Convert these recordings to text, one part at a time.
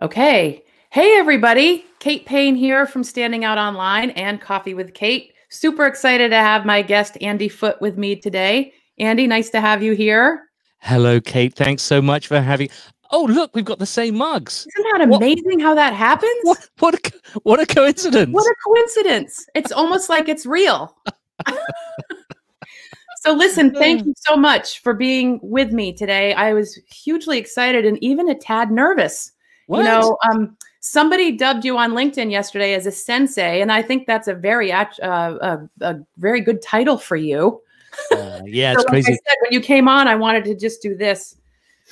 Okay. Hey, everybody. Kate Payne here from Standing Out Online and Coffee with Kate. Super excited to have my guest, Andy Foote, with me today. Andy, nice to have you here. Hello, Kate. Thanks so much for having. Oh, look, we've got the same mugs. Isn't that amazing how that happens? What a coincidence. What a coincidence. It's almost like it's real. So listen, thank you so much for being with me today. I was hugely excited and even a tad nervous. What? You know, somebody dubbed you on LinkedIn yesterday as a sensei, and I think that's a very good title for you. Yeah, it's crazy. Like I said, when you came on, I wanted to just do this.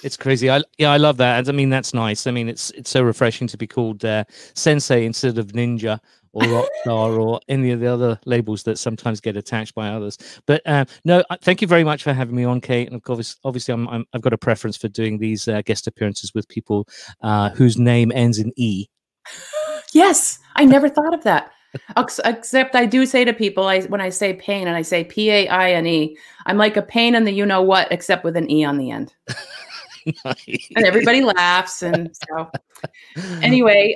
It's crazy. I love that. I mean, that's nice. I mean, it's so refreshing to be called sensei instead of ninja or rockstar or any of the other labels that sometimes get attached by others. But no, thank you very much for having me on, Kate. And of course, obviously, I've got a preference for doing these guest appearances with people whose name ends in E. Yes, I never thought of that. Except I do say to people, when I say pain and I say P-A-I-N-E, I'm like a pain in the you-know-what, except with an E on the end. Nice. And everybody laughs. And so anyway,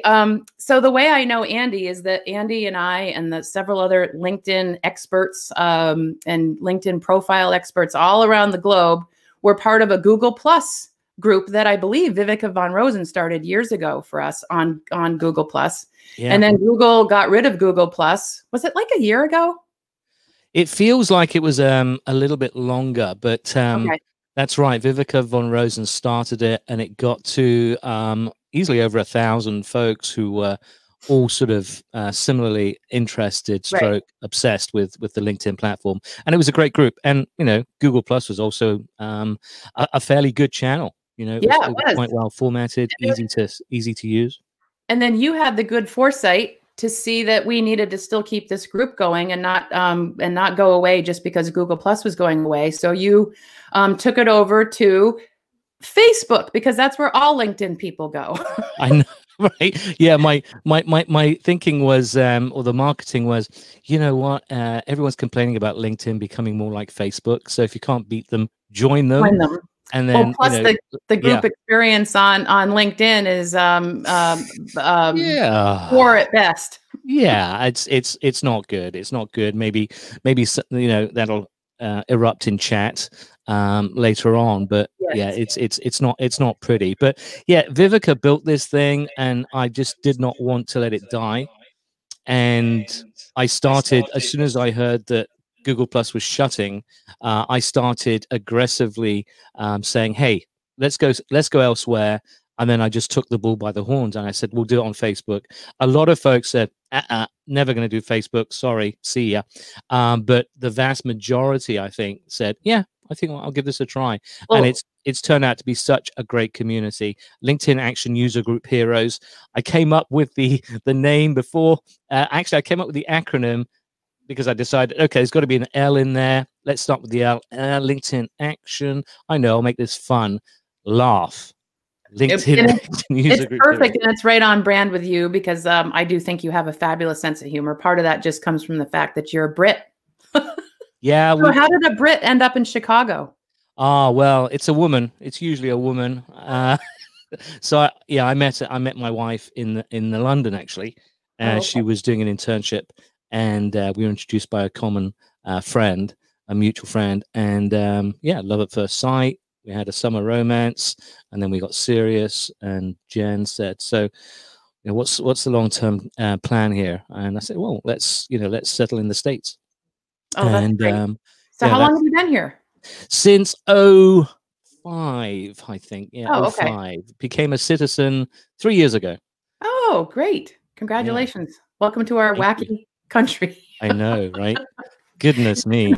so the way I know Andy is that Andy and I and the several other LinkedIn experts and LinkedIn profile experts all around the globe were part of a Google Plus group that I believe Vivica von Rosen started years ago for us on Google Plus. Yeah. And then Google got rid of Google Plus. Was it like a year ago? It feels like it was a little bit longer, but okay. That's right. Vivica von Rosen started it, and it got to easily over 1,000 folks who were all sort of similarly interested, obsessed with the LinkedIn platform. And it was a great group. And, you know, Google Plus was also a fairly good channel. You know, it was quite well formatted, easy to use. And then you had the good foresight to see that we needed to still keep this group going and not go away just because Google Plus was going away. So you took it over to Facebook because that's where all LinkedIn people go. I know, right? Yeah, my thinking was, or the marketing was, you know what? Everyone's complaining about LinkedIn becoming more like Facebook. So if you can't beat them, join them. Join them. And then, plus the group experience on LinkedIn is poor at best. Yeah, it's not good. It's not good. Maybe you know that'll erupt in chat later on. But yeah, it's not pretty. But yeah, Vivica built this thing, and I just did not want to let it die. And I started as soon as I heard that Google Plus was shutting, I started aggressively saying, "Hey, let's go elsewhere." And then I just took the bull by the horns and I said, "We'll do it on Facebook." A lot of folks said, "Never going to do Facebook. Sorry, see ya." But the vast majority, I think, said, "Yeah, I think I'll give this a try." Oh. And it's turned out to be such a great community. LinkedIn Action User Group Heroes. I came up with the name before. Actually, I came up with the acronym because I decided, okay, there's got to be an L in there. Let's start with the L. LinkedIn Action. I know, I'll make this fun. Laugh. LinkedIn It's perfect, and it's right on brand with you because I do think you have a fabulous sense of humor. Part of that just comes from the fact that you're a Brit. Yeah. So how did a Brit end up in Chicago? Well, it's a woman. It's usually a woman. So I met my wife in London actually. Okay. She was doing an internship, and we were introduced by a common friend, a mutual friend, and love at first sight. We had a summer romance, and then we got serious. And Jen said, "So, you know, what's the long-term plan here?" And I said, "Well, let's settle in the States." Oh, that's great. So how long have you been here? Since 2005, I think. Yeah, oh, 2005. Okay. Became a citizen 3 years ago. Oh, great! Congratulations. Yeah. Welcome to our wacky country. I know, right? Goodness me.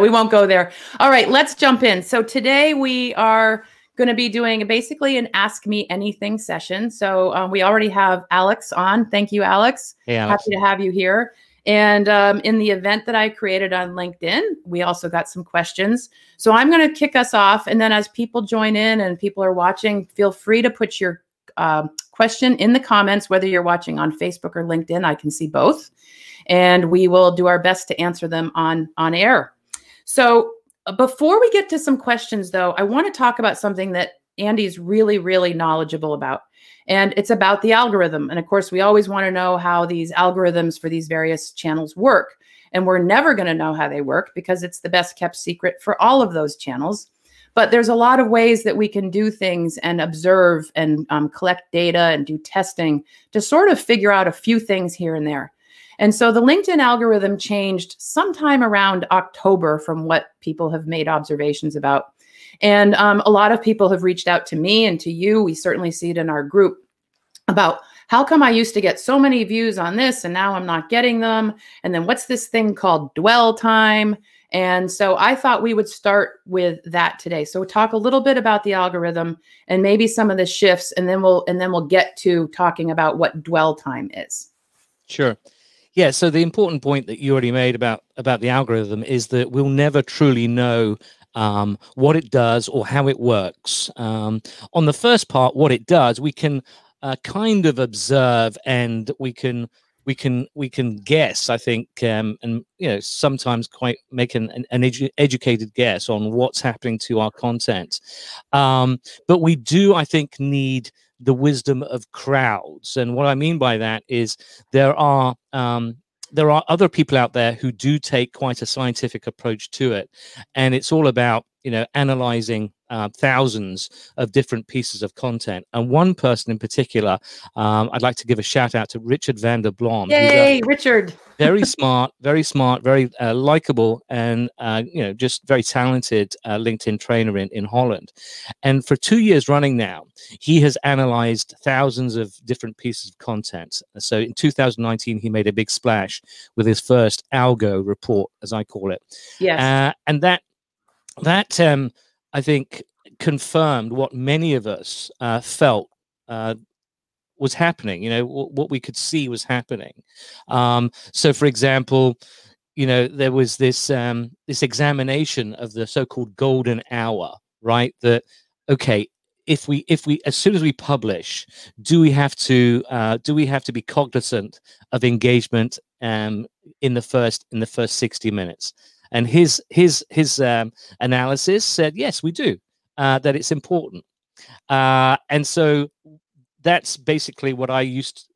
We won't go there. All right, let's jump in. So today we are going to be doing basically an Ask Me Anything session. So we already have Alex on. Thank you, Alex. Hey, Alex. Happy to have you here. And in the event that I created on LinkedIn, we also got some questions. So I'm going to kick us off. And then as people join in and people are watching, feel free to put your question in the comments, whether you're watching on Facebook or LinkedIn. I can see both. And we will do our best to answer them on air. So before we get to some questions, though, I want to talk about something that Andy's really, really knowledgeable about. And it's about the algorithm. And of course, we always want to know how these algorithms for these various channels work. And we're never going to know how they work because it's the best kept secret for all of those channels. But there's a lot of ways that we can do things and observe and collect data and do testing to sort of figure out a few things here and there. And so the LinkedIn algorithm changed sometime around October from what people have made observations about. And a lot of people have reached out to me and to you. We certainly see it in our group about how come I used to get so many views on this and now I'm not getting them? And then what's this thing called dwell time? And so I thought we would start with that today. So we'll talk a little bit about the algorithm and maybe some of the shifts, and then we'll get to talking about what dwell time is. Sure. Yeah. So the important point that you already made about the algorithm is that we'll never truly know what it does or how it works. On the first part, what it does, we can kind of observe, and we can guess, I think, and sometimes quite make an educated guess on what's happening to our content. But we do, I think, need the wisdom of crowds. And what I mean by that is there are other people out there who do take quite a scientific approach to it, and it's all about analyzing thousands of different pieces of content. And one person in particular, I'd like to give a shout out to Richard van der Blaum. Yay, Richard! Very smart, very likable, and just very talented LinkedIn trainer in Holland. And for 2 years running now, he has analyzed thousands of different pieces of content. So in 2019, he made a big splash with his first algo report, as I call it. Yes. And that I think confirmed what many of us felt was happening. What we could see was happening. So, for example, there was this examination of the so-called golden hour, right? That, okay, if we as soon as we publish, do we have to be cognizant of engagement in the first 60 minutes? And his analysis said, yes, we do, that it's important. And so that's basically what I used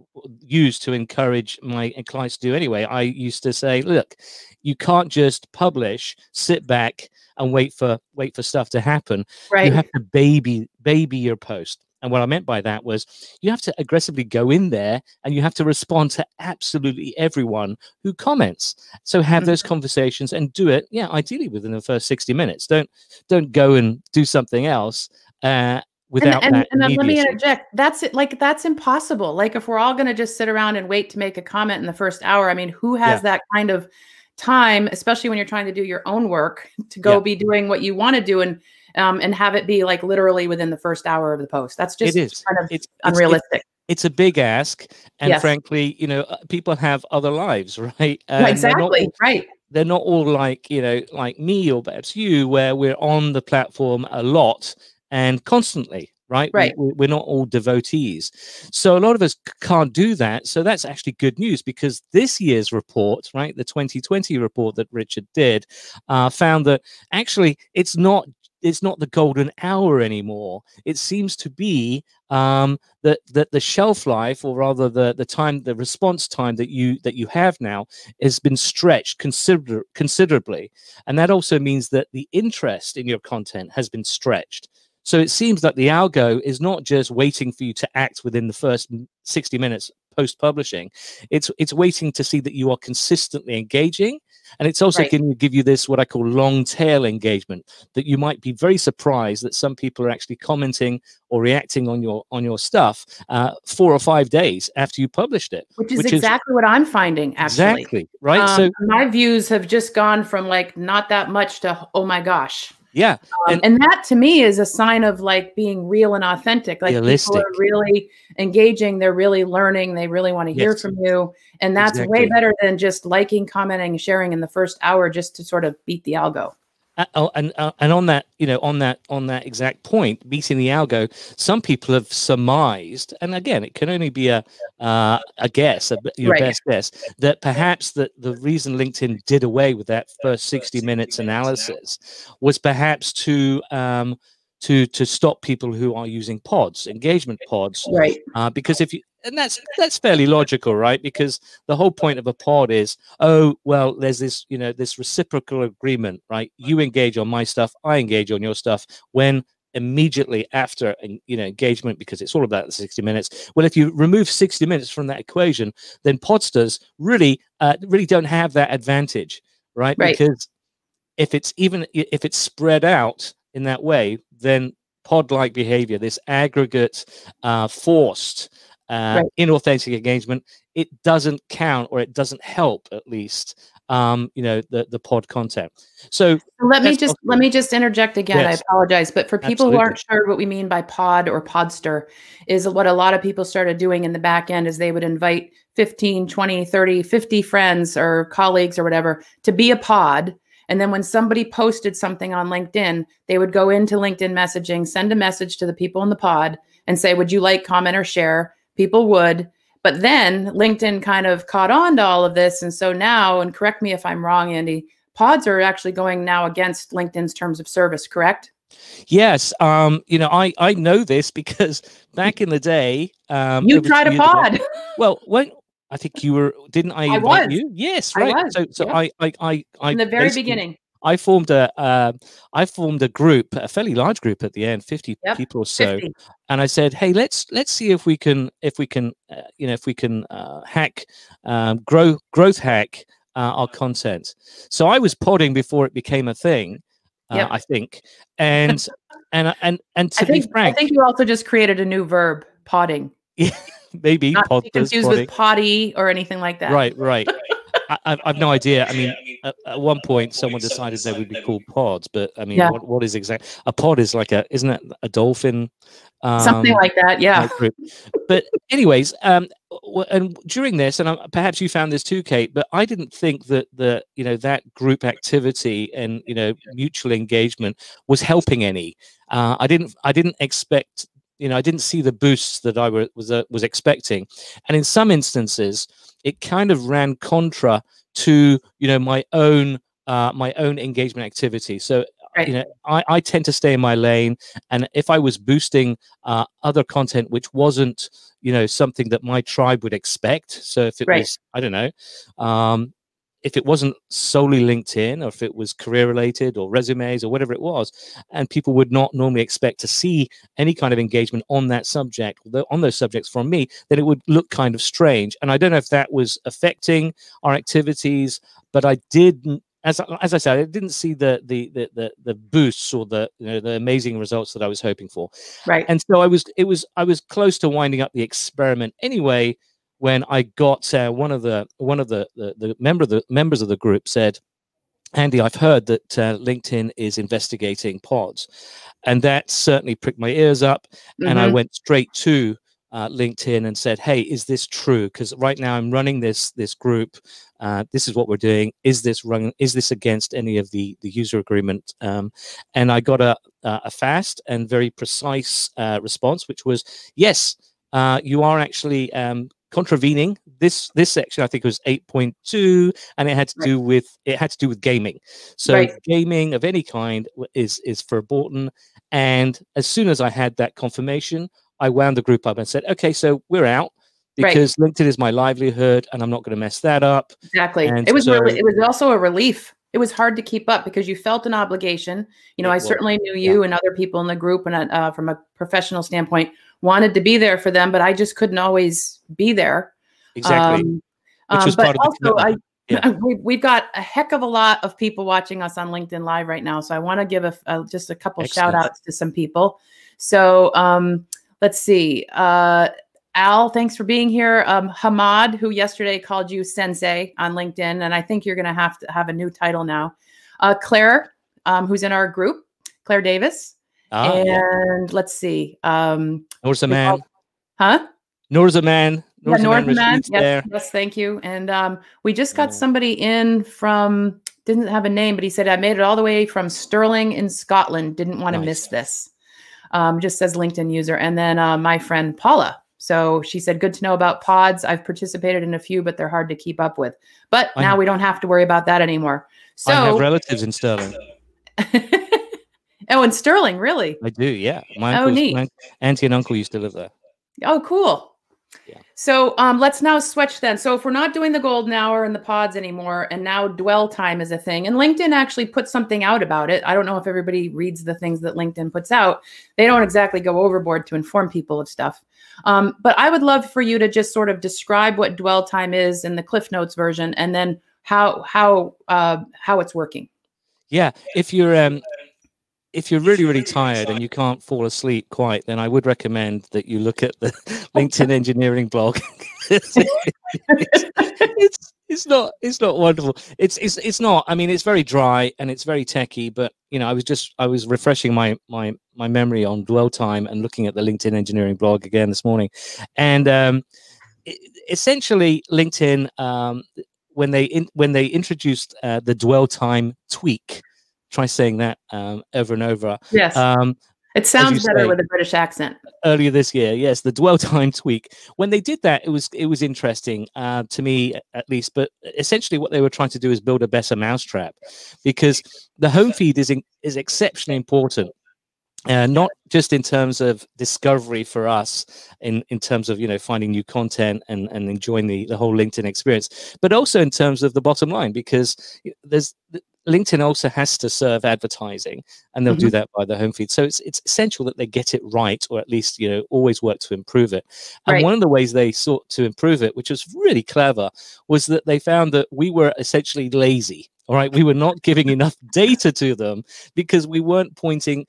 to encourage my clients to do anyway. I used to say, look, you can't just publish, sit back and wait for stuff to happen. Right. You have to baby your post. And what I meant by that was you have to aggressively go in there and you have to respond to absolutely everyone who comments. So have those conversations and do it, ideally within the first 60 minutes. Don't go and do something else without that. And let me interject. That's it. Like, that's impossible. Like, if we're all going to just sit around and wait to make a comment in the first hour, I mean, who has that kind of time, especially when you're trying to do your own work, to go be doing what you want to do and have it be like literally within the first hour of the post? That's just kind of unrealistic. It's a big ask, and frankly, people have other lives, right? Exactly, right. They're not all like like me or perhaps you, where we're on the platform a lot and constantly, right? We're not all devotees. So a lot of us can't do that. So that's actually good news, because this year's report, right, the 2020 report that Richard did, found that actually it's not the golden hour anymore. It seems to be that the shelf life, or rather the response time that you have now, has been stretched considerably. And that also means that the interest in your content has been stretched. So it seems like the algo is not just waiting for you to act within the first 60 minutes post-publishing. It's waiting to see that you are consistently engaging. And it's also going to give you this, what I call long tail engagement, that you might be very surprised that some people are actually commenting or reacting on your stuff 4 or 5 days after you published it. Which is exactly what I'm finding, actually. Exactly, right? So my views have just gone from like not that much to, oh my gosh. Yeah. And that to me is a sign of like being real and authentic. Like, realistic. People are really engaging. They're really learning. They really want to hear from you. And that's way better than just liking, commenting, sharing in the first hour just to sort of beat the algo. And on that, on that exact point, beating the algo, some people have surmised, and again, it can only be a guess, your best guess, that perhaps the reason LinkedIn did away with that first 60 minutes analysis was perhaps to to stop people who are using pods, engagement pods, right? Because if you, and that's fairly logical, right? Because the whole point of a pod is, oh well, there's this, you know, this reciprocal agreement, right? You engage on my stuff, I engage on your stuff. When immediately after, you know, engagement, because it's all about the 60 minutes. Well, if you remove 60 minutes from that equation, then podsters really don't have that advantage, right? Because if it's spread out in that way, then pod-like behavior, this aggregate, forced, inauthentic engagement, it doesn't count, or it doesn't help, at least, you know, the pod content. So let me just interject again. Yes. I apologize, but for people who aren't sure what we mean by pod or podster, is what a lot of people started doing in the back end is they would invite 15, 20, 30, 50 friends or colleagues or whatever to be a pod. And then when somebody posted something on LinkedIn, they would go into LinkedIn messaging, send a message to the people in the pod and say, would you like, comment, or share? People would. But then LinkedIn kind of caught on to all of this. And so now, and correct me if I'm wrong, Andy, pods are actually going now against LinkedIn's terms of service, correct? Yes. You know, I know this because back in the day, you tried a pod. Well, when I think you were, didn't I invite you? Yes, right. So yep. I in the very beginning. I formed a group, a fairly large group at the end, 50 people or so, 50. And I said, hey, let's see if we can you know, hack, growth hack our content. So I was podding before it became a thing, I think, and to be frank, I think you also just created a new verb, podding. Yeah, maybe not to be confused with potty or anything like that. Right. I've no idea. I mean, at one point, someone decided they would be called pods, but I mean, what is exactly a pod? Is like isn't it a dolphin? Something like that, yeah. But anyways, and during this, and perhaps you found this too, Kate, but I didn't think that you know, that group activity and, you know, mutual engagement was helping any. I didn't expect. You know, I didn't see the boosts that I was expecting, and in some instances, it kind of ran contra to, you know, my own engagement activity. So, you know, I tend to stay in my lane, and if I was boosting other content which wasn't, you know, something that my tribe would expect, so if it was, I don't know, if it wasn't solely LinkedIn, or if it was career related or resumes or whatever it was, and people would not normally expect to see any kind of engagement on that subject, on those subjects from me, then it would look kind of strange. And I don't know if that was affecting our activities, but I didn't, as I said, I didn't see the boosts or the, you know, the amazing results that I was hoping for. Right. And so I was close to winding up the experiment anyway, when I got one of the members of the group said, Andy, I've heard that LinkedIn is investigating pods, and that certainly pricked my ears up. And I went straight to LinkedIn and said, hey, is this true? Because right now I'm running this group. This is what we're doing. Is this against any of the user agreement? And I got a fast and very precise response, which was, yes, you are actually contravening this section. I think it was 8.2, and it had to do with gaming. So gaming of any kind is verboten. And as soon as I had that confirmation, I wound the group up and said, okay, so we're out, because LinkedIn is my livelihood and I'm not going to mess that up. Exactly. And it was also a relief. It was hard to keep up because you felt an obligation. You know, I certainly knew you and other people in the group, and from a professional standpoint, wanted to be there for them, but I just couldn't always be there. Exactly. Which was part of the commitment. We've got a heck of a lot of people watching us on LinkedIn Live right now. So I want to give just a couple shout outs to some people. So let's see. Al, thanks for being here. Hamad, who yesterday called you Sensei on LinkedIn, and I think you're going to have a new title now. Claire, who's in our group, Claire Davis. And let's see. Nora's a man. Huh? Nora's a man. Nora's a man. Yes, thank you. And we just got somebody in from, didn't have a name, but he said, I made it all the way from Stirling in Scotland. Didn't want to miss this. Just says LinkedIn user. And then my friend Paula. So she said, good to know about pods. I've participated in a few, but they're hard to keep up with. But now we don't have to worry about that anymore. So I have relatives in Stirling. Oh, in Sterling, really? I do, yeah. Oh, neat. My auntie and uncle used to live there. Oh, cool. Yeah. So let's now switch then. So if we're not doing the golden hour and the pods anymore, and now dwell time is a thing, and LinkedIn actually put something out about it. I don't know if everybody reads the things that LinkedIn puts out. They don't exactly go overboard to inform people of stuff. But I would love for you to just sort of describe what dwell time is in the Cliff Notes version, and then how it's working. Yeah, if you're really, really tired and you can't fall asleep quite, then I would recommend that you look at the LinkedIn engineering blog. It's not wonderful. It's not. I mean, it's very dry and it's very techy. But you know, I was refreshing my memory on dwell time and looking at the LinkedIn engineering blog again this morning, and essentially LinkedIn when they introduced the dwell time tweak. Try saying that over and over. Yes. It sounds better with a British accent. Earlier this year, yes, the dwell time tweak. When they did that, it was interesting to me, at least. But essentially, what they were trying to do is build a better mousetrap, because the home feed is exceptionally important. Not just in terms of discovery for us, in terms of, you know, finding new content and enjoying the whole LinkedIn experience, but also in terms of the bottom line, because LinkedIn also has to serve advertising, and they'll do that by the home feed. So it's essential that they get it right, or at least, you know, always work to improve it. And one of the ways they sought to improve it, which was really clever, was that they found that we were essentially lazy. All right, we were not giving enough data to them because we weren't clicking,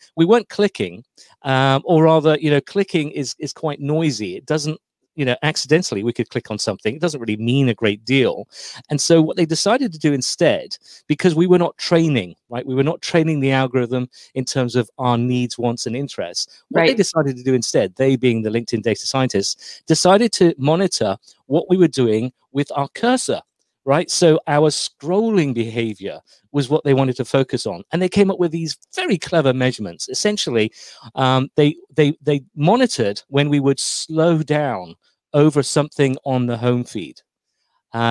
or rather, you know, clicking is quite noisy. It doesn't, you know, accidentally we could click on something. It doesn't really mean a great deal. And so what they decided to do instead, because we were not training, right? We were not training the algorithm in terms of our needs, wants, and interests. What they decided to do instead, they being the LinkedIn data scientists, decided to monitor what we were doing with our cursor. Right. So our scrolling behavior was what they wanted to focus on. And they came up with these very clever measurements. Essentially, they monitored when we would slow down over something on the home feed.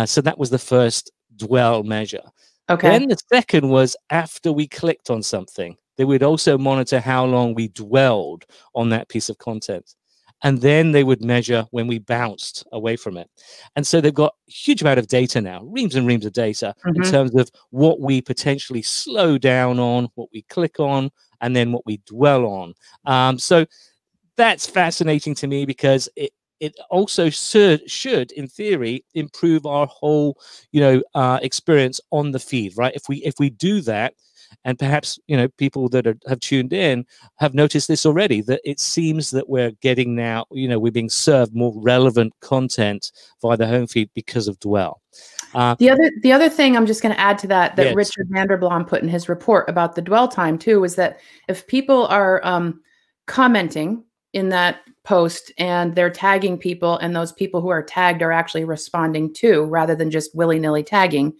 So that was the first dwell measure. Okay. Then the second was after we clicked on something. They would also monitor how long we dwelled on that piece of content. And then they would measure when we bounced away from it. And so they've got a huge amount of data now, reams and reams of data, in terms of what we potentially slow down on, what we click on, and then what we dwell on. So that's fascinating to me, because it also should, in theory, improve our whole, you know, experience on the feed, right? If we do that, and perhaps, you know, people that have tuned in have noticed this already, that it seems that we're getting now, you know, we're being served more relevant content via the home feed because of dwell. The other thing I'm just going to add to that Richard Vanderbloem put in his report about the dwell time too, is that if people are commenting in that post and they're tagging people, and those people who are tagged are actually responding too, rather than just willy-nilly tagging,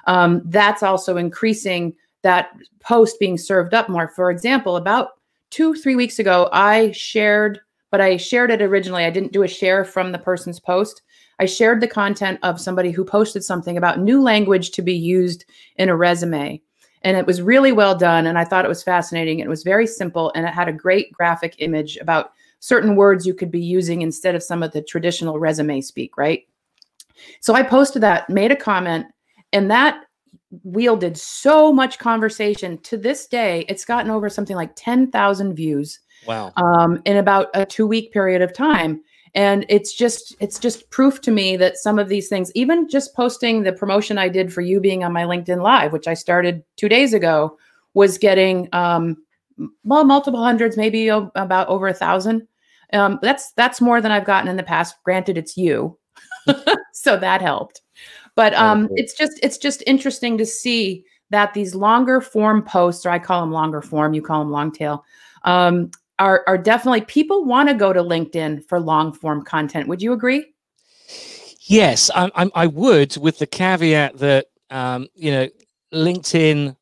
that's also increasing that post being served up more. For example, about 2-3 weeks ago, I shared it originally. I didn't do a share from the person's post. I shared the content of somebody who posted something about new language to be used in a resume. And it was really well done. And I thought it was fascinating. It was very simple. And it had a great graphic image about certain words you could be using instead of some of the traditional resume speak, right? So I posted that, made a comment, and that wielded so much conversation. To this day, it's gotten over something like 10,000 views. Wow. In about a 2-week period of time. And it's just proof to me that some of these things, even just posting the promotion I did for you being on my LinkedIn Live, which I started 2 days ago, was getting multiple hundreds, maybe about over 1,000. That's more than I've gotten in the past. Granted, it's you, so that helped. But it's just interesting to see that these longer form posts, or I call them longer form, you call them long tail, are definitely, people want to go to LinkedIn for long form content. Would you agree? Yes, I would, with the caveat that you know, LinkedIn,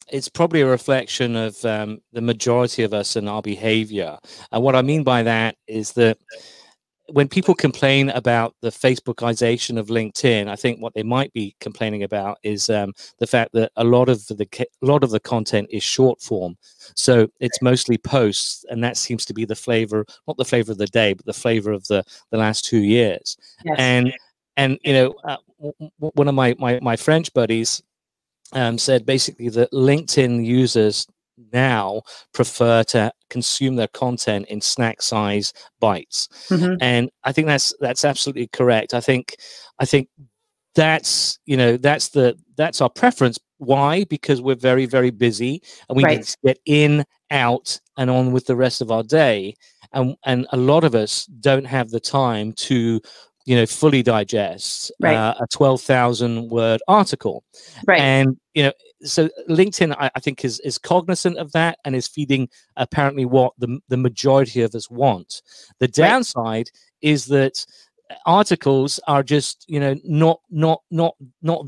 it's probably a reflection of the majority of us and our behavior. And what I mean by that is that when people complain about the Facebookization of LinkedIn, I think what they might be complaining about is the fact that a lot of the content is short form, so it's mostly posts, and that seems to be the flavor, not the flavor of the day, but the flavor of the last 2 years. Yes. And you know, one of my French buddies said basically that LinkedIn users now prefer to consume their content in snack size bites. And I think that's absolutely correct. I think that's, you know, that's our preference. Why? Because we're very, very busy, and we need to get in, out, and on with the rest of our day. And a lot of us don't have the time to, you know, fully digest a 12,000 word article. And, you know, so LinkedIn, I think, is cognizant of that and is feeding apparently what the majority of us want. The downside is that articles are just, you know, not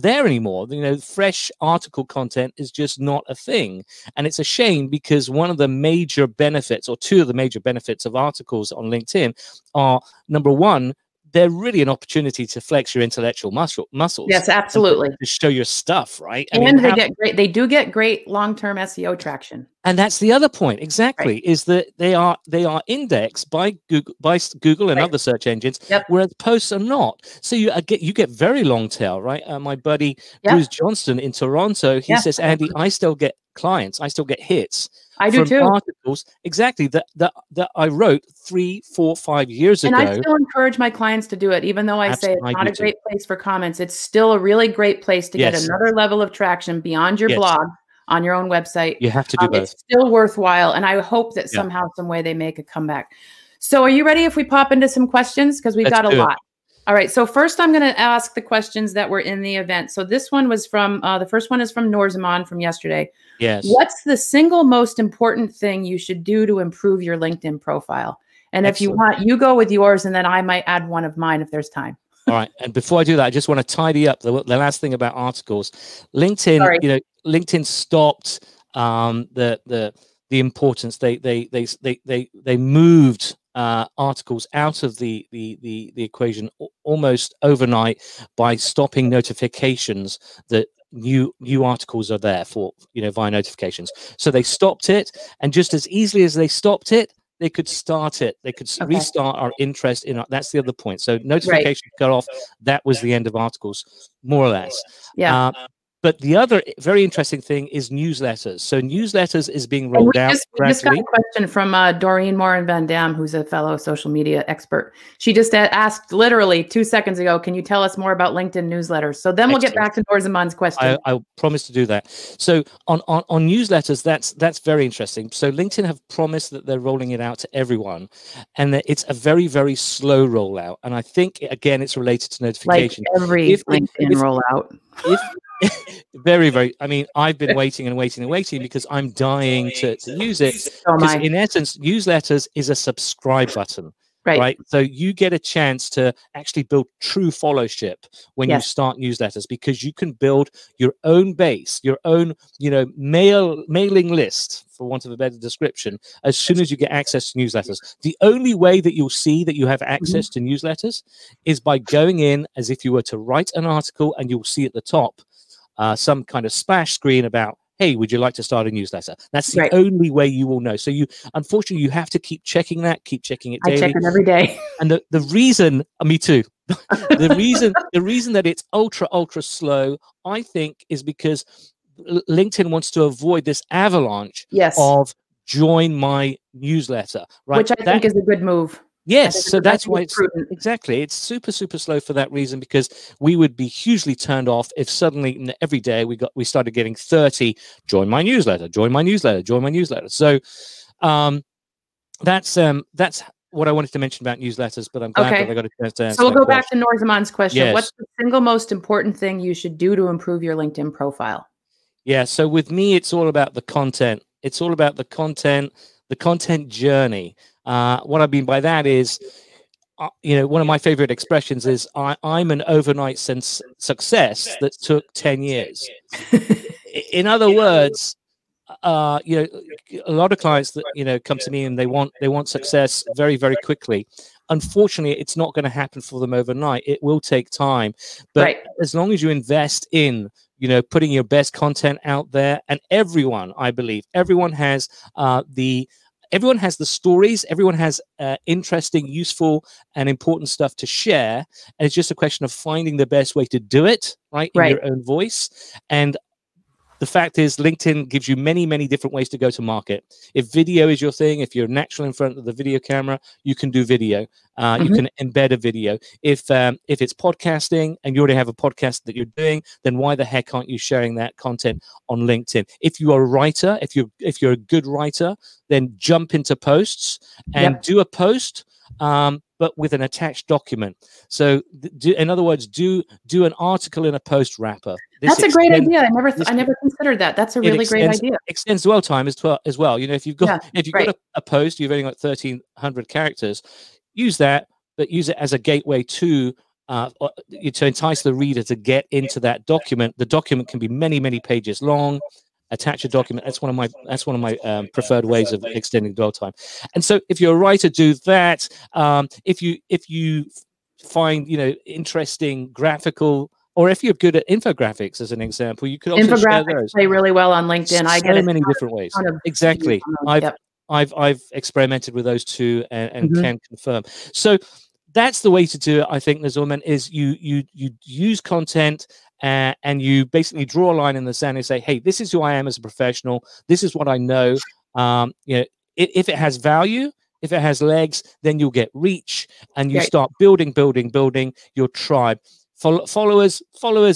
there anymore. You know, fresh article content is just not a thing, and it's a shame, because one of the major benefits, or two of the major benefits of articles on LinkedIn are, number one, they're really an opportunity to flex your intellectual muscles. Yes, absolutely. To show your stuff, right? And they do get great long-term SEO traction. And that's the other point, exactly, is that they are indexed by Google and other search engines, whereas posts are not. So you get very long tail, right? My buddy Bruce Johnston in Toronto, he says, Andy, I still get clients, I still get hits. I do too. Articles, exactly, that I wrote 3, 4, 5 years ago. And I still encourage my clients to do it, even though I say it's not a great place for comments. It's still a really great place to get another level of traction beyond your blog on your own website. You have to do both. It's still worthwhile, and I hope that somehow, some way, they make a comeback. So, are you ready if we pop into some questions? Because we've got a lot. All right. So first, I'm going to ask the questions that were in the event. So this one was from the first one is from Norzaman from yesterday. Yes. What's the single most important thing you should do to improve your LinkedIn profile? And if you want, you go with yours, and then I might add one of mine if there's time. All right. And before I do that, I just want to tidy up the last thing about articles. LinkedIn, you know, LinkedIn stopped the importance. They moved articles out of the equation almost overnight by stopping notifications that new articles are there for, you know, via notifications. So they stopped it, and just as easily as they stopped it, they could start it. They could restart our interest in. That's the other point. So notifications cut off. That was the end of articles, more or less. Yeah. But the other very interesting thing is newsletters. So newsletters is being rolled out gradually. Just got a question from Doreen Morin Van Dam, who's a fellow social media expert. She just asked literally 2 seconds ago, can you tell us more about LinkedIn newsletters? So then we'll get back to Norzaman's question. I promise to do that. So on newsletters, that's very interesting. So LinkedIn have promised that they're rolling it out to everyone, and that it's a very, very slow rollout. And I think, again, it's related to notifications. Like every LinkedIn rollout. Very, very. I mean, I've been waiting and waiting and waiting because I'm dying to use it. Because in essence, newsletters is a subscribe button, right? So you get a chance to actually build true followership when you start newsletters, because you can build your own base, your own, you know, mailing list, for want of a better description, as soon as you get access to newsletters. The only way that you'll see that you have access to newsletters is by going in as if you were to write an article, and you'll see at the top some kind of splash screen about, hey, would you like to start a newsletter? That's the only way you will know. So unfortunately, you have to keep checking that, keep checking it daily. I check it every day. And the reason, me too, the reason that it's ultra slow, I think, is because LinkedIn wants to avoid this avalanche of join my newsletter, right? Which I think is a good move. Yes, so that's why it's exactly, it's super slow for that reason, because we would be hugely turned off if suddenly every day we started getting 30 join my newsletter, join my newsletter, join my newsletter. So that's what I wanted to mention about newsletters, but I'm glad that I got a chance to answer. So we'll go back to Norzaman's question. Yes. What's the single most important thing you should do to improve your LinkedIn profile? Yeah, so with me, it's all about the content. It's all about the content journey. What I mean by that is, you know, one of my favorite expressions is I'm an overnight success that took 10 years. In other words, you know, a lot of clients that, you know, come to me and they want success very, very quickly. unfortunately, it's not going to happen for them overnight. It will take time. But as long as you invest in, putting your best content out there, and everyone, I believe, everyone has the stories, everyone has interesting, useful, and important stuff to share. And it's just a question of finding the best way to do it, right, in your own voice. And the fact is, LinkedIn gives you many, many different ways to go to market. If video is your thing, if you're natural in front of the video camera, you can do video. You can embed a video. If it's podcasting and you already have a podcast that you're doing, then why the heck aren't you sharing that content on LinkedIn? If you are a writer, if you're a good writer, then jump into posts and do a post, but with an attached document. So, in other words, do an article in a post wrapper. That's a great idea. I never considered that. That's a really great idea. Extends dwell time as well. If you've got a post, you've only got 1,300 characters. Use that, but use it as a gateway to entice the reader to get into that document. The document can be many, many pages long. Attach a document. That's one of my preferred ways of extending dwell time. And so, if you're a writer, do that. If you find interesting graphical, or if you're good at infographics, as an example, you could also share those. Play really well on LinkedIn. I get so many different ways. Exactly. I've experimented with those too, and can confirm. So that's the way to do it. I think, Nazorman, is you use content. And you basically draw a line in the sand and say, hey, this is who I am as a professional. This is what I know. If it has value, if it has legs, then you'll get reach, and you start building your tribe. Followers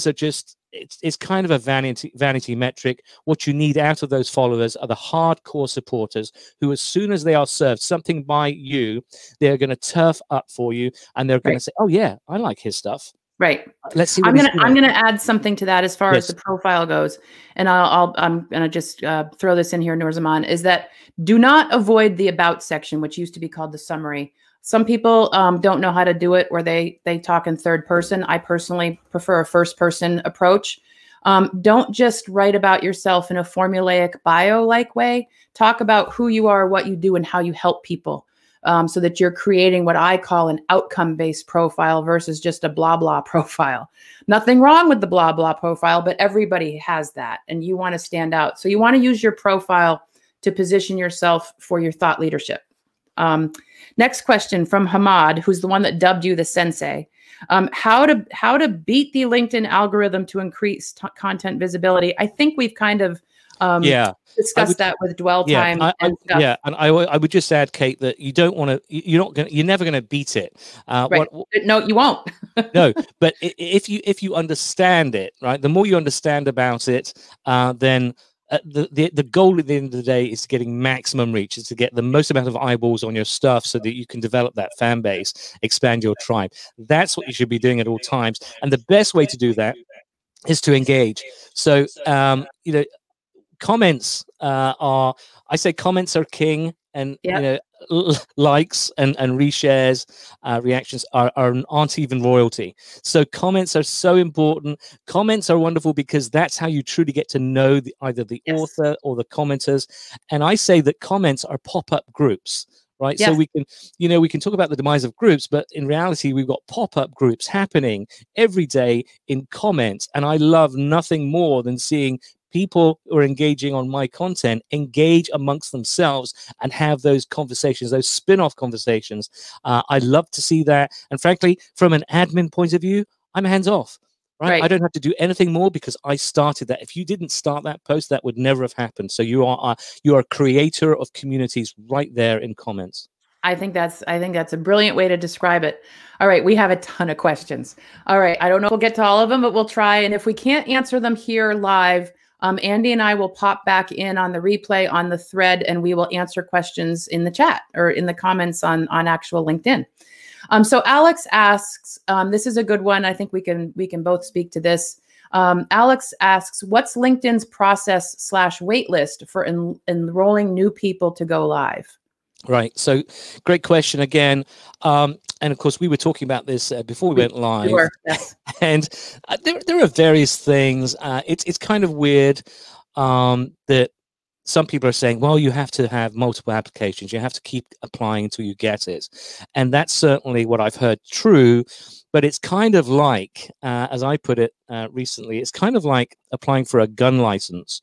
are just, it's kind of a vanity metric. What you need out of those followers are the hardcore supporters who, as soon as they are served something by you, they're going to turf up for you, and they're going to say, oh yeah, I like his stuff. Right. Let's see. I'm gonna add something to that as far as the profile goes, and I'm gonna just throw this in here, Norzaman, is that do not avoid the about section, which used to be called the summary. Some people don't know how to do it, where they talk in third person. I personally prefer a first person approach. Don't just write about yourself in a formulaic bio-like way. Talk about who you are, what you do, and how you help people. So that you're creating what I call an outcome-based profile versus just a blah, blah profile. Nothing wrong with the blah, blah profile, but everybody has that, and you want to stand out. So you want to use your profile to position yourself for your thought leadership. Next question from Hamad, who's the one that dubbed you the sensei. How to beat the LinkedIn algorithm to increase content visibility. I think we've kind of discuss that with dwell time and stuff. Yeah, and I would just add, Kate, that you don't want to. You're never going to beat it. Right. No, you won't. No, but if you understand it, right, the more you understand about it, then the goal at the end of the day is getting maximum reach, is to get the most amount of eyeballs on your stuff, so that you can develop that fan base, expand your tribe. That's what you should be doing at all times, and the best way to do that is to engage. So comments comments are king, and likes and reshares, reactions aren't even royalty. So comments are so important. Comments are wonderful because that's how you truly get to know either the author or the commenters. And I say that comments are pop-up groups. Right. Yes. So we can talk about the demise of groups, but in reality, we've got pop-up groups happening every day in comments. And I love nothing more than seeing people who are engaging on my content engage amongst themselves and have those conversations, those spin-off conversations. I love to see that. And frankly, from an admin point of view, I'm hands off. Right? I don't have to do anything more because I started that. If you didn't start that post, that would never have happened. So you are a creator of communities right there in comments. I think that's a brilliant way to describe it. All right, we have a ton of questions. All right, I don't know if we'll get to all of them, but we'll try. And if we can't answer them here live, Andy and I will pop back in on the replay on the thread, and we will answer questions in the chat or in the comments on actual LinkedIn. So Alex asks, this is a good one. I think we can both speak to this. Alex asks, what's LinkedIn's process / waitlist for enrolling new people to go live? Right. So great question again. And of course, we were talking about this before we went live. We were, yes. And there are various things. It's kind of weird that some people are saying, well, you have to have multiple applications. You have to keep applying until you get it. And that's certainly what I've heard true. But it's kind of like, as I put it recently, it's kind of like applying for a gun license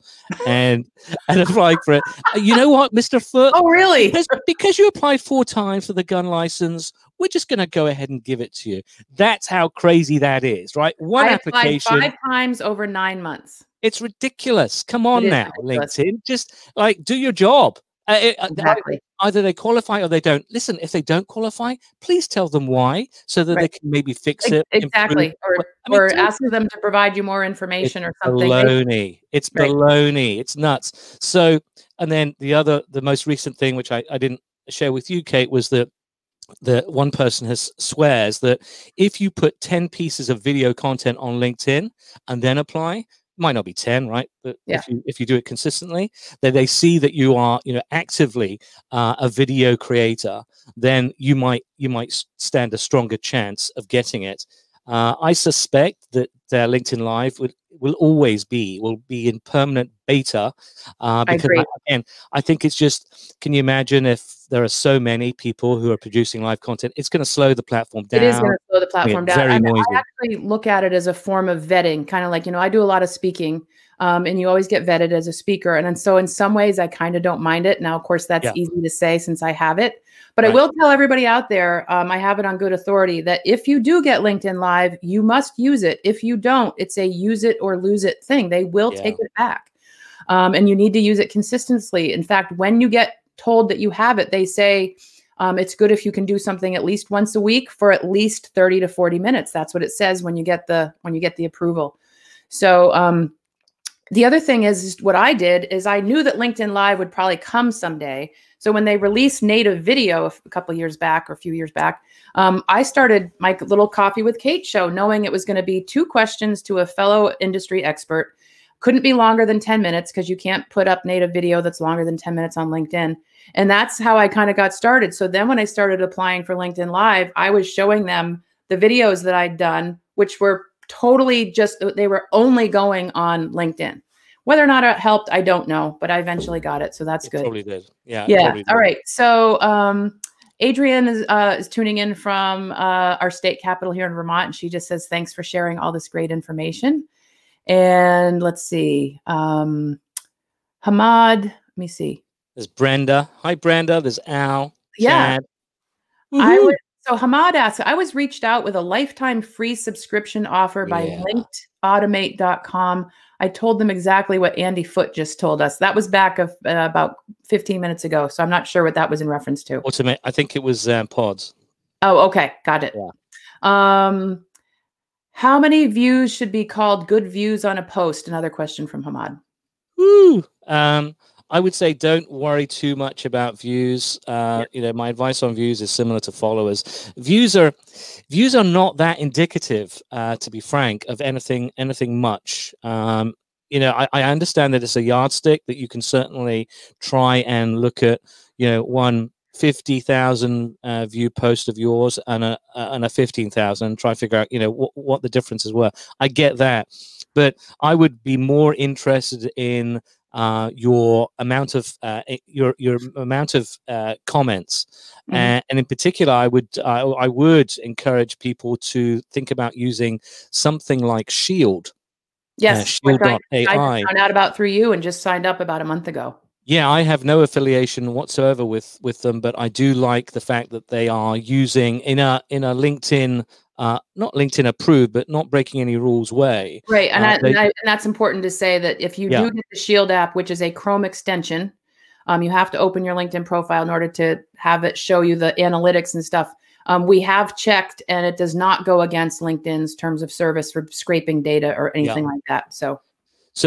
and applying for it. You know what, Mr. Foote? Oh, really? Because you applied 4 times for the gun license, we're just going to go ahead and give it to you. That's how crazy that is, right? One application. I applied 5 times over 9 months. It's ridiculous. Come on now, ridiculous. LinkedIn. Just like do your job. Exactly. Either they qualify or they don't. Listen, if they don't qualify, please tell them why, so that they can maybe fix it. Exactly. Or ask them to provide you more information or something. Baloney. It's baloney. It's nuts. So, and then the most recent thing, which I didn't share with you, Kate, was that one person swears that if you put 10 pieces of video content on LinkedIn and then apply, might not be 10, right? But if you do it consistently, then they see that you are, actively a video creator, then you might stand a stronger chance of getting it. I suspect that LinkedIn Live will always be in permanent beta, because I think it's just, can you imagine if there are so many people who are producing live content, it's going to slow the platform down. It is going to slow the platform down. Very noisy. I actually look at it as a form of vetting, kind of like, I do a lot of speaking, and you always get vetted as a speaker. And so in some ways, I kind of don't mind it. Now, of course, that's easy to say since I have it. But I will tell everybody out there, I have it on good authority, that if you do get LinkedIn Live, you must use it. If you don't, it's a use it or lose it thing. They will take it back. And you need to use it consistently. In fact, when you get told that you have it, they say it's good if you can do something at least once a week for at least 30 to 40 minutes. That's what it says when you get the approval. So the other thing is what I did is I knew that LinkedIn Live would probably come someday. So when they released native video a couple of years back or a few years back, I started my little Coffee with Kate show, knowing it was going to be 2 questions to a fellow industry expert. Couldn't be longer than 10 minutes because you can't put up native video that's longer than 10 minutes on LinkedIn. And that's how I kind of got started. So then when I started applying for LinkedIn Live, I was showing them the videos that I'd done, which were totally they were only going on LinkedIn. Whether or not it helped, I don't know, but I eventually got it. So that's good. Totally did. Yeah. Yeah. Totally did. All right. So Adrienne is tuning in from our state capital here in Vermont. And she just says, thanks for sharing all this great information. And let's see. Hamad, let me see. There's Brenda. Hi, Brenda. There's Al. Yeah. Chad. So Hamad asks, I was reached out with a lifetime free subscription offer by linkedautomate.com. I told them exactly what Andy Foote just told us. That was back about 15 minutes ago. So I'm not sure what that was in reference to. Automate. I think it was pods. Oh, okay. Got it. Yeah. How many views should be called good views on a post? Another question from Hamad. Woo. I would say don't worry too much about views. My advice on views is similar to followers. Views are not that indicative, to be frank, of anything much. I understand that it's a yardstick that you can certainly try and look at, one 50,000 view post of yours and a 15,000 and try to figure out, what the differences were. I get that, but I would be more interested in your amount of comments, and in particular, I would encourage people to think about using something like Shield. Yes, Shield.ai. I found out about through you and just signed up about a month ago. Yeah, I have no affiliation whatsoever with them, but I do like the fact that they are using in a LinkedIn. Not LinkedIn approved, but not breaking any rules way. Right. And that's important to say that if you do get the Shield app, which is a Chrome extension, you have to open your LinkedIn profile in order to have it show you the analytics and stuff. We have checked, and it does not go against LinkedIn's terms of service for scraping data or anything like that. So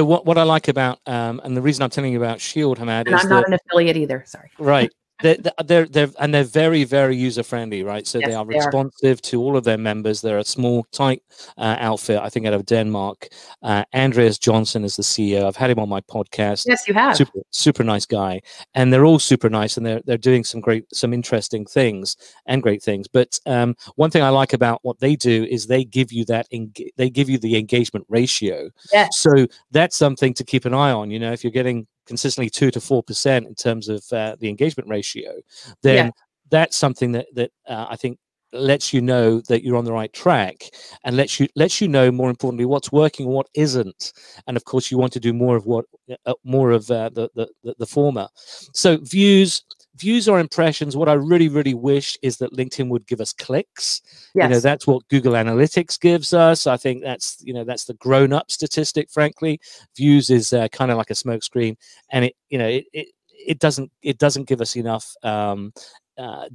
what I like about, and the reason I'm telling you about Shield, Hamad, is I'm not an affiliate either. Sorry. Right. They're very, very user friendly, right? So they are responsive to all of their members. They're a small, tight outfit, I think, out of Denmark. Andreas Johnson is the CEO. I've had him on my podcast. Yes, you have. Super nice guy, and they're all super nice, and they're doing some interesting things and great things. But one thing I like about what they do is they give you the engagement ratio. Yes. So that's something to keep an eye on. If you're getting consistently 2 to 4% in terms of the engagement ratio, then that's something that I think lets you know that you're on the right track, and lets you know, more importantly, what's working and what isn't. And of course, you want to do more of the former. So views are impressions. What I really wish is that LinkedIn would give us clicks. Yes. That's what Google Analytics gives us. I think that's the grown-up statistic. Frankly, views is kind of like a smokescreen, and it doesn't give us enough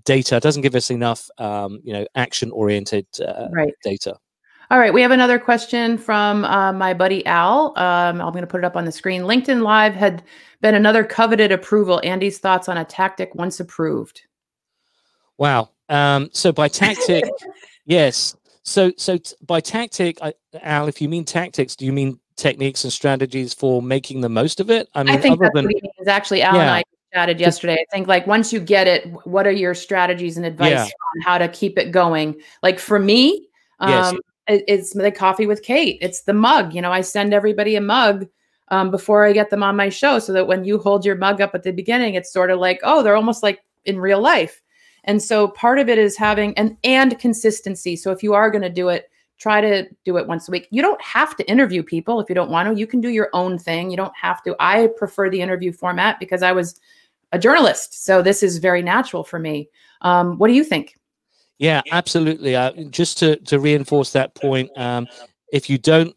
data. It doesn't give us enough action-oriented data. All right, we have another question from my buddy Al. I'm going to put it up on the screen. LinkedIn Live had been another coveted approval. Andy's thoughts on a tactic once approved. Wow. So by tactic, yes. So by tactic, Al, if you mean tactics, do you mean techniques and strategies for making the most of it? I mean, think that's what he means. Actually, Al and I chatted yesterday. I think, like, once you get it, what are your strategies and advice on how to keep it going? Like, for me, it's the coffee with Kate. It's the mug. I send everybody a mug before I get them on my show, so that when you hold your mug up at the beginning, it's sort of like, oh, they're almost like in real life. And so part of it is having and consistency. So if you are going to do it, try to do it once a week. You don't have to interview people if you don't want to. You can do your own thing. You don't have to. I prefer the interview format because I was a journalist. So this is very natural for me. What do you think? Yeah, absolutely. Just to reinforce that point, if you don't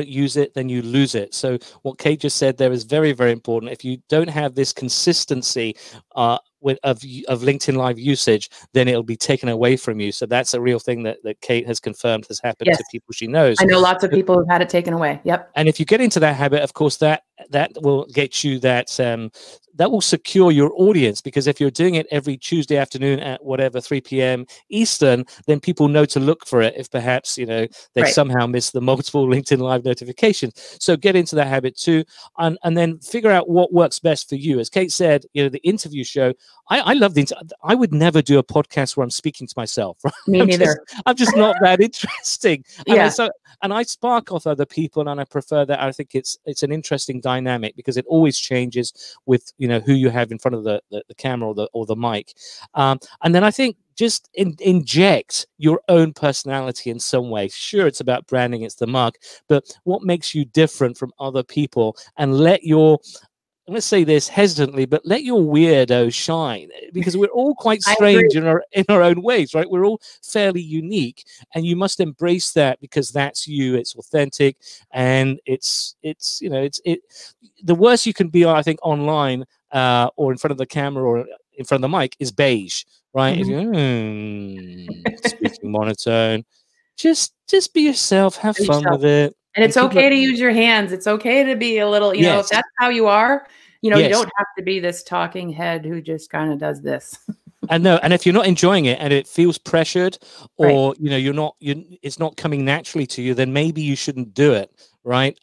use it, then you lose it. So what Kate just said there is very, very important. If you don't have this consistency of LinkedIn Live usage, then it'll be taken away from you. So that's a real thing that Kate has confirmed has happened to people she knows. I know lots of people who've had it taken away. Yep. And if you get into that habit, of course, that will get you that will secure your audience, because if you're doing it every Tuesday afternoon at whatever 3 p.m. Eastern, then people know to look for it if perhaps they somehow missed the multiple LinkedIn Live notifications. So get into that habit too, and then figure out what works best for you. As Kate said, the interview show, I love I would never do a podcast where I'm speaking to myself. Right? Me neither. I'm just not that interesting. And I spark off other people, and I prefer that. I think it's an interesting dynamic because it always changes with who you have in front of the camera or the mic. And then I think just inject your own personality in some way. Sure, it's about branding, it's the mug, but what makes you different from other people, and let's say this hesitantly, but let your weirdo shine, because we're all quite strange in our own ways, right? We're all fairly unique, and you must embrace that, because that's you. It's authentic, and it's the worst you can be, I think, online or in front of the camera or in front of the mic is beige, right? If you're speaking monotone, just be yourself, have fun with it. And it's okay to use your hands. It's okay to be a little, if that's how you are, you don't have to be this talking head who just kind of does this. And if you're not enjoying it and it feels pressured, or it's not coming naturally to you, then maybe you shouldn't do it, right?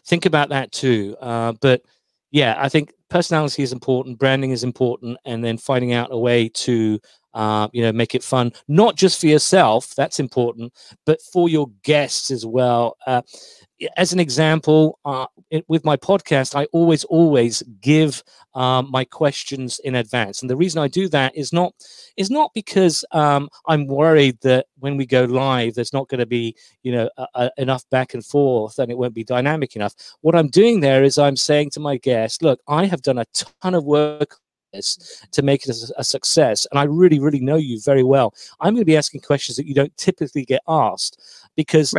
Think about that too. But yeah, I think personality is important, branding is important, and then finding out a way to make it fun, not just for yourself, that's important, but for your guests as well. As an example, with my podcast, I always give my questions in advance, and the reason I do that is not because I'm worried that when we go live, there's not going to be enough back and forth, and it won't be dynamic enough. What I'm doing there is I'm saying to my guests, look, I have done a ton of work to make it a success, and I really know you very well. I'm going to be asking questions that you don't typically get asked, because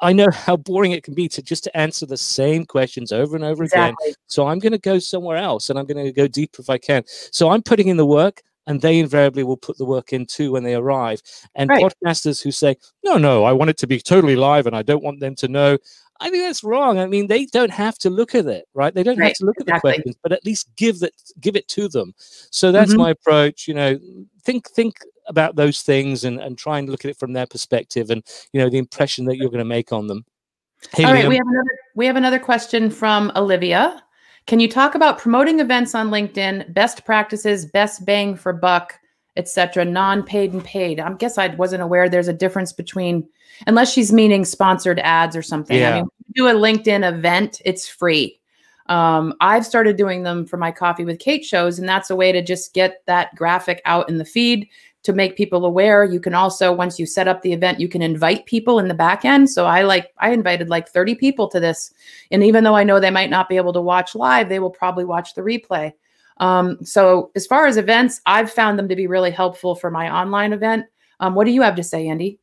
I know how boring it can be to answer the same questions over and over again. So I'm going to go somewhere else, and I'm going to go deeper if I can. So I'm putting in the work, and they invariably will put the work in too when they arrive. And podcasters who say, no, I want it to be totally live and I don't want them to know, I think that's wrong. I mean, they don't have to look at it, right? They don't have to look at the questions, but at least give it to them. So that's my approach. Think about those things and try and look at it from their perspective, and the impression that you're going to make on them. Hey, all right, we have another question from Olivia. Can you talk about promoting events on LinkedIn, best practices, best bang for buck, etc., non-paid and paid? I guess I wasn't aware there's a difference between, unless she's meaning sponsored ads or something. I mean, when you do a LinkedIn event, it's free. I've started doing them for my Coffee with Kate shows, and that's a way to just get that graphic out in the feed to make people aware. You can also, once you set up the event, you can invite people in the back end. So I invited like 30 people to this. And even though I know they might not be able to watch live, they will probably watch the replay. So as far as events, I've found them to be really helpful for my online event. What do you have to say, Andy?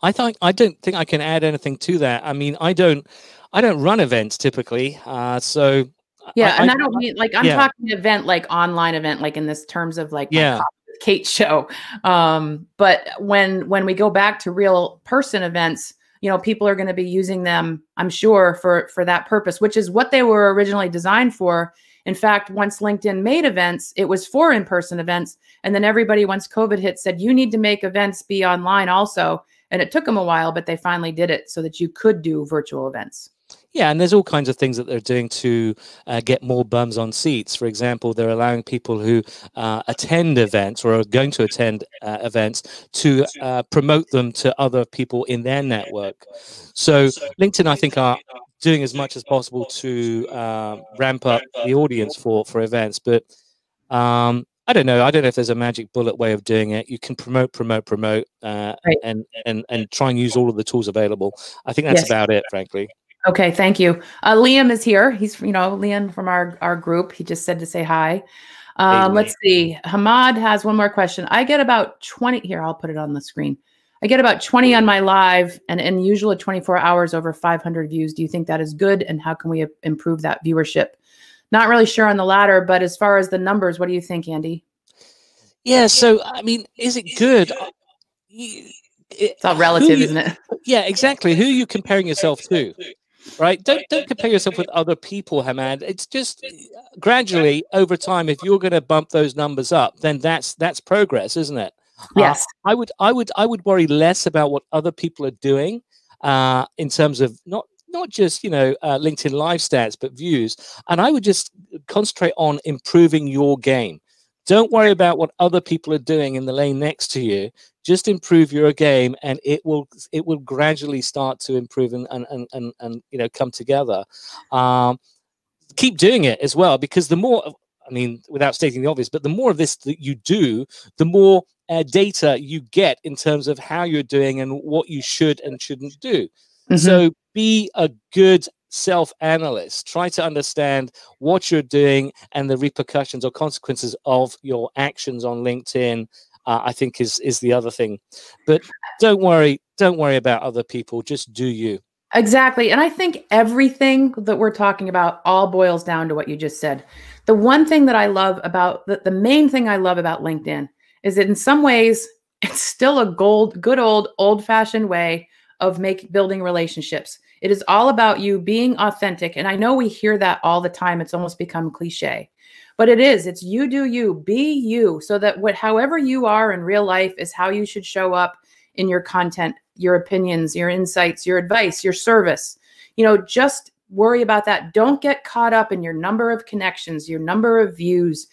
I don't think I can add anything to that. I mean, I don't run events typically. So yeah, and I don't mean like I'm talking event like online event, like in this terms of like my Coffee with Kate show. But when we go back to real person events, you know, people are going to be using them, I'm sure, for that purpose, which is what they were originally designed for. In fact, once LinkedIn made events, it was for in-person events. And then everybody, once COVID hit, said, you need to make events be online also. And it took them a while, but they finally did it so that you could do virtual events. Yeah, and there's all kinds of things that they're doing to get more bums on seats. For example, they're allowing people who attend events or are going to attend events to promote them to other people in their network. So LinkedIn, I think, are doing as much as possible to ramp up the audience for events. But I don't know. I don't know if there's a magic bullet way of doing it. You can promote, right, and try and use all of the tools available. I think that's about it, frankly. Okay, thank you. Liam is here. He's, Liam from our group. He just said to say hi. Let's see. Hamad has one more question. I get about 20 here. I'll put it on the screen. I get about 20 on my live and usually 24 hours over 500 views. Do you think that is good? And how can we improve that viewership? Not really sure on the latter, but as far as the numbers, what do you think, Andy? Yeah. So, I mean, is it good? It's all relative, isn't it? Yeah, exactly. Who are you comparing yourself to? Right? Don't compare yourself with other people, Hamad. It's just gradually over time. If you're going to bump those numbers up, then that's progress, isn't it? Yes. I would worry less about what other people are doing in terms of not just LinkedIn live stats, but views. And I would just concentrate on improving your game. Don't worry about what other people are doing in the lane next to you. Just improve your game, and it will gradually start to improve and come together. Keep doing it as well, because the more, I mean, without stating the obvious, but the more of this that you do, the more data you get in terms of how you're doing and what you should and shouldn't do. Mm-hmm. So be a good self-analyst. Try to understand what you're doing and the repercussions or consequences of your actions on LinkedIn. I think is the other thing. But don't worry about other people. Just do you. Exactly. And I think everything that we're talking about all boils down to what you just said. The one thing that I love about the main thing I love about LinkedIn is that in some ways it's still a good old-fashioned way of building relationships. It is all about you being authentic. And I know we hear that all the time. It's almost become cliche. But it's you do you, be you, so that however you are in real life is how you should show up in your content, your opinions, your insights, your advice, your service. Just worry about that. Don't get caught up in your number of connections, your number of views.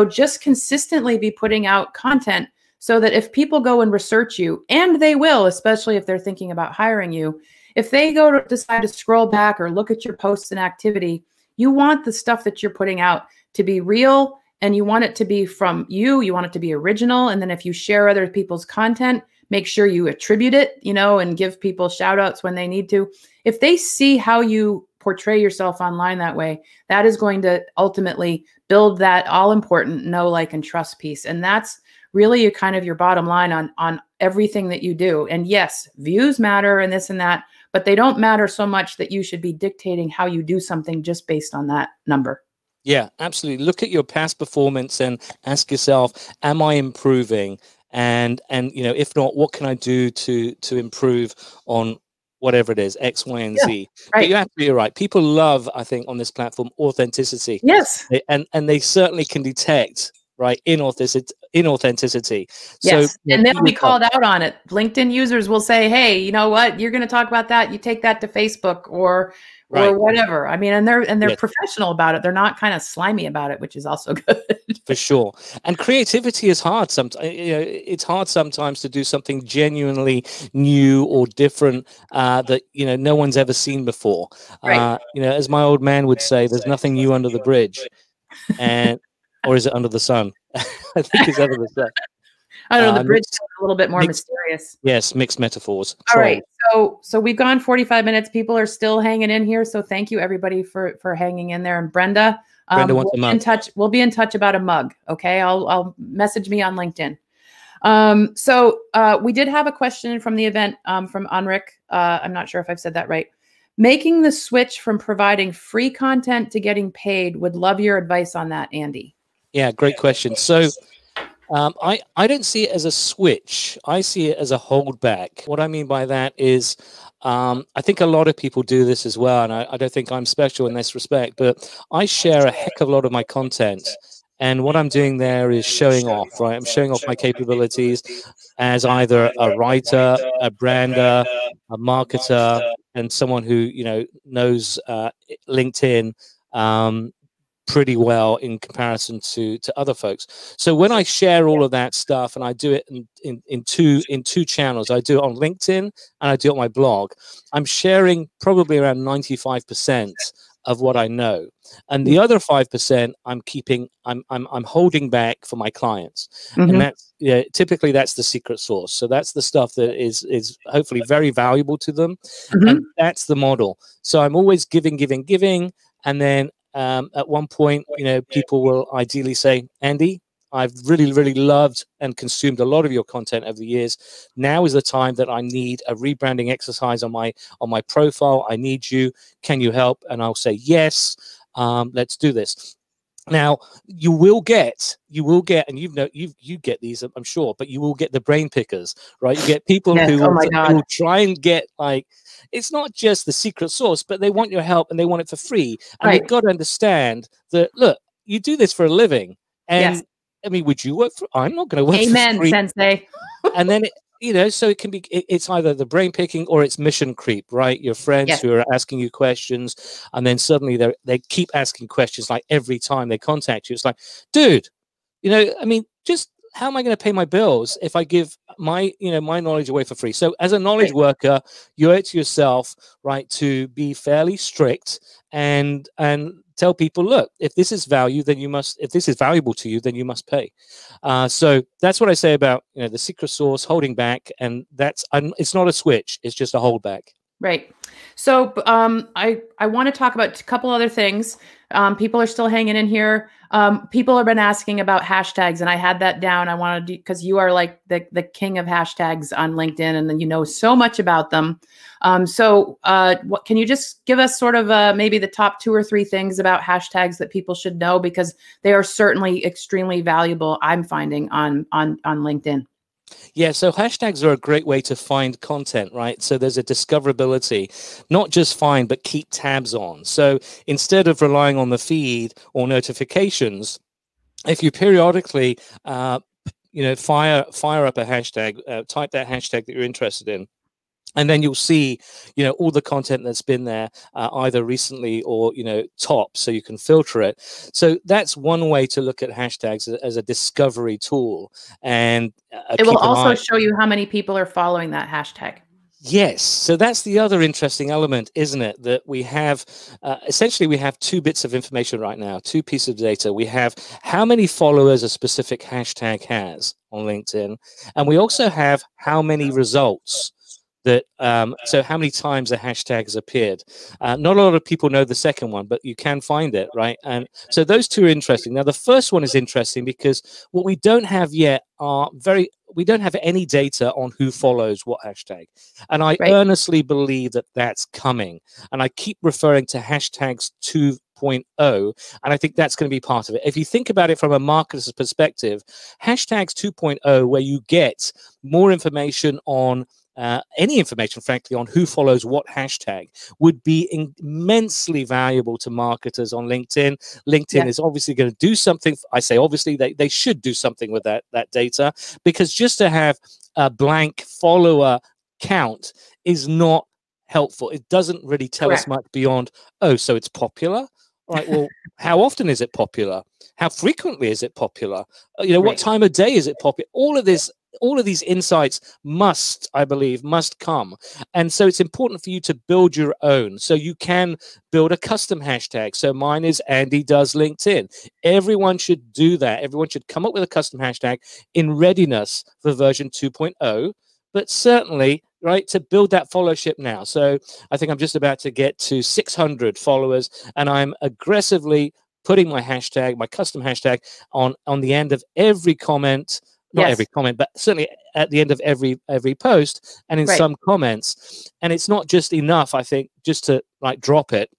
Just consistently be putting out content so that if people go and research you, and they will, especially if they're thinking about hiring you, if they decide to scroll back or look at your posts and activity, you want the stuff that you're putting out to be real, and you want it to be from you. You want it to be original. And then if you share other people's content, make sure you attribute it, and give people shout outs when they need to. If they see how you portray yourself online that way, that is going to ultimately build that all important know, like, and trust piece. And that's really kind of your bottom line on everything that you do. And yes, views matter and this and that, but they don't matter so much that you should be dictating how you do something just based on that number. Yeah, absolutely. Look at your past performance and ask yourself, am I improving? And if not, what can I do to improve on whatever it is, X, Y, and Z? Right. But you're absolutely right. People love, I think, on this platform, authenticity. Yes. And they certainly can detect, right? Inauthenticity. Yes. So And they'll be called out on it. LinkedIn users will say, hey, you know what? You're going to talk about that. You take that to Facebook or whatever. I mean, and they're professional about it. They're not kind of slimy about it, which is also good. For sure. And creativity is hard sometimes. You know, it's hard sometimes to do something genuinely new or different that, you know, no one's ever seen before. Right. You know, as my old man would say, there's nothing new under the bridge. And or is it under the sun? I think it's under the sun. I don't know. The bridge is a little bit more mysterious. Yes, mixed metaphors. All right. So we've gone 45 minutes. People are still hanging in here. So thank you everybody for hanging in there. And Brenda wants a mug. We'll be in touch about a mug. Okay. I'll message me on LinkedIn. So we did have a question from the event from Anrik. I'm not sure if I've said that right. Making the switch from providing free content to getting paid. Would love your advice on that, Andy. Yeah, great question. So I don't see it as a switch. I see it as a holdback. What I mean by that is I think a lot of people do this as well, and I don't think I'm special in this respect, but I share a heck of a lot of my content. And what I'm doing there is showing off, right? I'm showing off my capabilities as either a writer, a brander, a marketer, and someone who, you know, knows LinkedIn pretty well in comparison to other folks. So when I share all of that stuff, and I do it in two channels, I do it on LinkedIn and I do it on my blog, I'm sharing probably around 95% of what I know, and the other 5% I'm holding back for my clients. And that's typically that's the secret sauce. So that's the stuff that is hopefully very valuable to them, and that's the model. So I'm always giving, and then at one point, you know, people will ideally say, Andy, I've really loved and consumed a lot of your content over the years. Now is the time that I need a rebranding exercise on my profile. I need you. Can you help? And I'll say, yes, let's do this. Now you will get, and you get these, I'm sure, but you will get the brain pickers, right? You get people who will try and get, like, it's not just the secret sauce, but they want your help and they want it for free. And you've got to understand that, look, you do this for a living. And I mean, would you work for, I'm not going to work for free. Sensei. And then, you know, so it can be, it's either the brain picking or it's mission creep, right? Your friends who are asking you questions, and then suddenly they keep asking questions like every time they contact you. It's like, dude, you know, I mean, just how am I going to pay my bills if I give my knowledge away for free? So as a knowledge worker, you owe it to yourself, right, to be fairly strict and tell people, look, if this is value, then you must, if this is valuable to you, then you must pay. So that's what I say about, you know, the secret sauce, holding back, and that's, it's not a switch, it's just a holdback. Right. So I want to talk about a couple other things. People are still hanging in here. People have been asking about hashtags, and I had that down. I wanted to, because you are like the king of hashtags on LinkedIn, and then you know so much about them. What can you just give us sort of maybe the top 2 or 3 things about hashtags that people should know, because they are certainly extremely valuable, I'm finding on LinkedIn. Yeah, so hashtags are a great way to find content, right? So there's a discoverability, not just find, but keep tabs on. So instead of relying on the feed or notifications, if you periodically, you know, fire up a hashtag, type that hashtag that you're interested in, and then you'll see, you know, all the content that's been there either recently or, you know, top, so you can filter it. So that's one way to look at hashtags as a discovery tool. And it will also show you how many people are following that hashtag. Yes. So that's the other interesting element, isn't it? That we have, essentially, we have 2 bits of information right now, 2 pieces of data. We have how many followers a specific hashtag has on LinkedIn. And we also have how many results. That so how many times a hashtag has appeared. Not a lot of people know the second one, but you can find it, right? And so those 2 are interesting. Now the first one is interesting because what we don't have yet are we don't have any data on who follows what hashtag, and I earnestly believe that that's coming. And I keep referring to hashtags 2.0, and I think that's going to be part of it. If you think about it from a marketer's perspective, hashtags 2.0, where you get more information on any information, frankly, on who follows what hashtag would be immensely valuable to marketers on LinkedIn. LinkedIn is obviously going to do something. I say obviously they should do something with that data, because just to have a blank follower count is not helpful. It doesn't really tell us much beyond, oh, so it's popular. Right. Well, how often is it popular? How frequently is it popular? You know, what time of day is it popular? All of these insights must, I believe, come. And so it's important for you to build your own. So you can build a custom hashtag. So mine is Andy Does LinkedIn. Everyone should do that. Everyone should come up with a custom hashtag in readiness for version 2.0. But certainly, right, to build that followership now. So I think I'm just about to get to 600 followers, and I'm aggressively putting my hashtag, my custom hashtag, on the end of every comment. Not every comment, but certainly at the end of every post and in some comments. And it's not just enough, I think, just to like drop it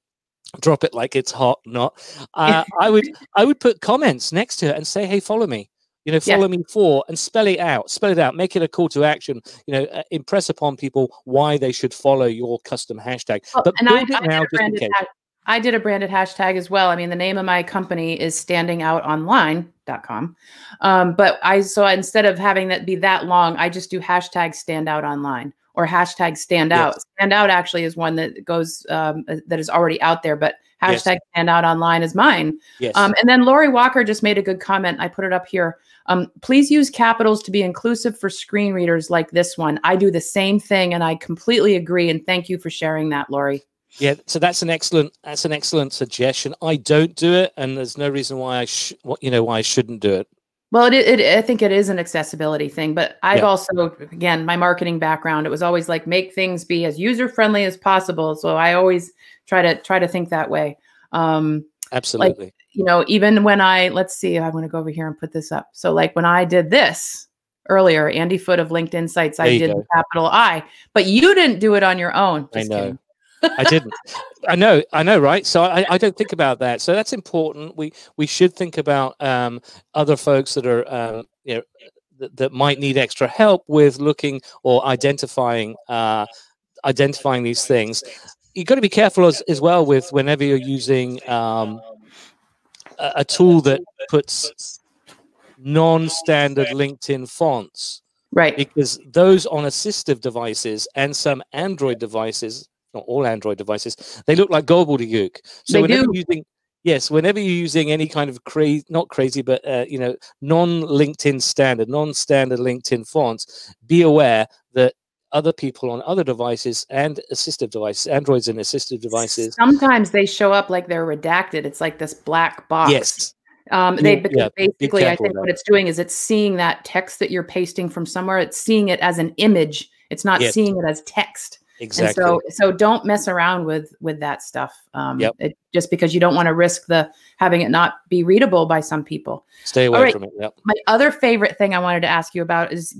like it's hot. Not. I would put comments next to it and say, hey, follow me. You know, follow me for, and spell it out, make it a call to action, you know, impress upon people why they should follow your custom hashtag. But build it now just in case. I did a branded hashtag as well. I mean, the name of my company is standingoutonline.com. So instead of having that be that long, I just do hashtag standoutonline or hashtag standout. Standout actually is one that goes, that is already out there, but hashtag standoutonline is mine. And then Lori Walker just made a good comment. I put it up here. Please use capitals to be inclusive for screen readers like this one. I do the same thing, and I completely agree. And thank you for sharing that, Lori. Yeah, so that's an excellent suggestion. I don't do it, and there's no reason why why I shouldn't do it. Well, I think it is an accessibility thing, but I've also, again, my marketing background, it was always like make things be as user friendly as possible. So I always try to think that way. Absolutely. Like, you know, even when let's see, I want to go over here and put this up. So like when I did this earlier, Andy Foote of LinkedIn Sites, I did the capital I, but you didn't do it on your own. Just I know. Kidding. I didn't. I know, right? So I don't think about that. So that's important. We should think about other folks that are you know, that might need extra help with looking or identifying these things. You've got to be careful as well with whenever you're using a tool that puts non-standard LinkedIn fonts, right? Because those on assistive devices and some Android devices, not all Android devices, they look like gobbledygook. So whenever you're using any kind of not crazy, but you know, non-standard LinkedIn fonts, be aware that other people on other devices and assistive devices, Androids and assistive devices, sometimes they show up like they're redacted. It's like this black box. Yes. Basically, I think what it's doing is it's seeing that text that you're pasting from somewhere. It's seeing it as an image. It's not seeing it as text. Exactly. And so don't mess around with that stuff. Just because you don't want to risk having it not be readable by some people. Stay away from it. Yep. My other favorite thing I wanted to ask you about is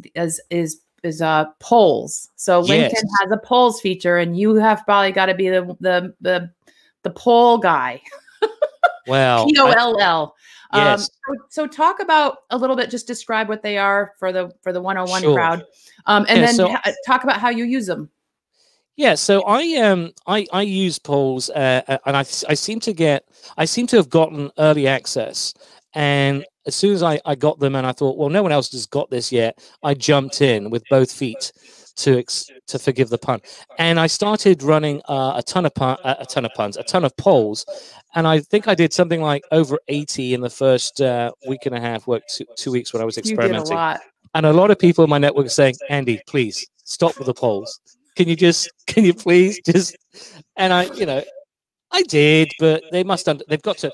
polls. So LinkedIn has a polls feature, and you have probably got to be the poll guy. Well, POLL. Yes. So talk about a little bit, just describe what they are for the 101 crowd. And then talk about how you use them. Yeah, so I use polls, and I seem to have gotten early access, and as soon as I got them, and I thought, well, no one else has got this yet, I jumped in with both feet, to forgive the pun, and I started running a ton of polls, and I think I did something like over 80 in the first week and a half, 2 weeks when I was experimenting. You did a lot. And a lot of people in my network are saying, Andy, please stop with the polls. Can you please just, and I did, but they've got to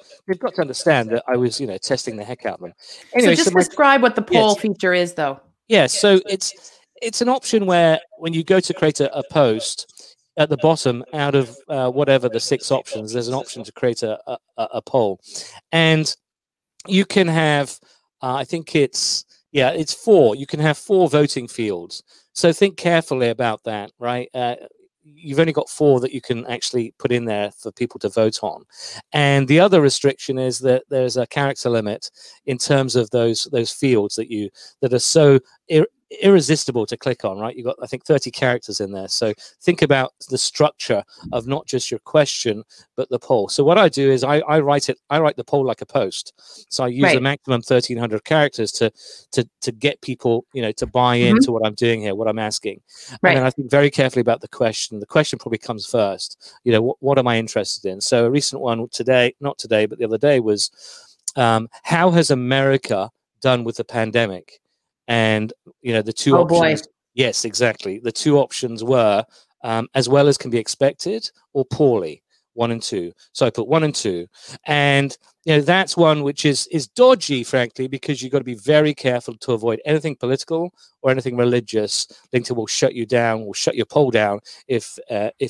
understand that I was, testing the heck out of them. Anyway, so describe what the poll feature is, though. Yeah, so it's an option where when you go to create a post, at the bottom, out of whatever the 6 options, there's an option to create a poll, and you can have, I think it's 4. You can have 4 voting fields. So think carefully about that, right? You've only got 4 that you can actually put in there for people to vote on. And the other restriction is that there's a character limit in terms of those fields that are so irresistible to click on, right? You've got, I think, 30 characters in there. So think about the structure of not just your question, but the poll. So what I do is I write the poll like a post. So I use a maximum 1,300 characters to get people, you know, to buy into what I'm doing here, what I'm asking. And then I think very carefully about the question. The question probably comes first. You know, what am I interested in? So a recent one today, not today, but the other day was, how has America done with the pandemic? And, you know, the two options. Yes, exactly. The two options were as well as can be expected or poorly, 1 and 2. So I put 1 and 2. And, you know, that's one which is dodgy, frankly, because you've got to be very careful to avoid anything political or anything religious. LinkedIn will shut you down, will shut your poll down if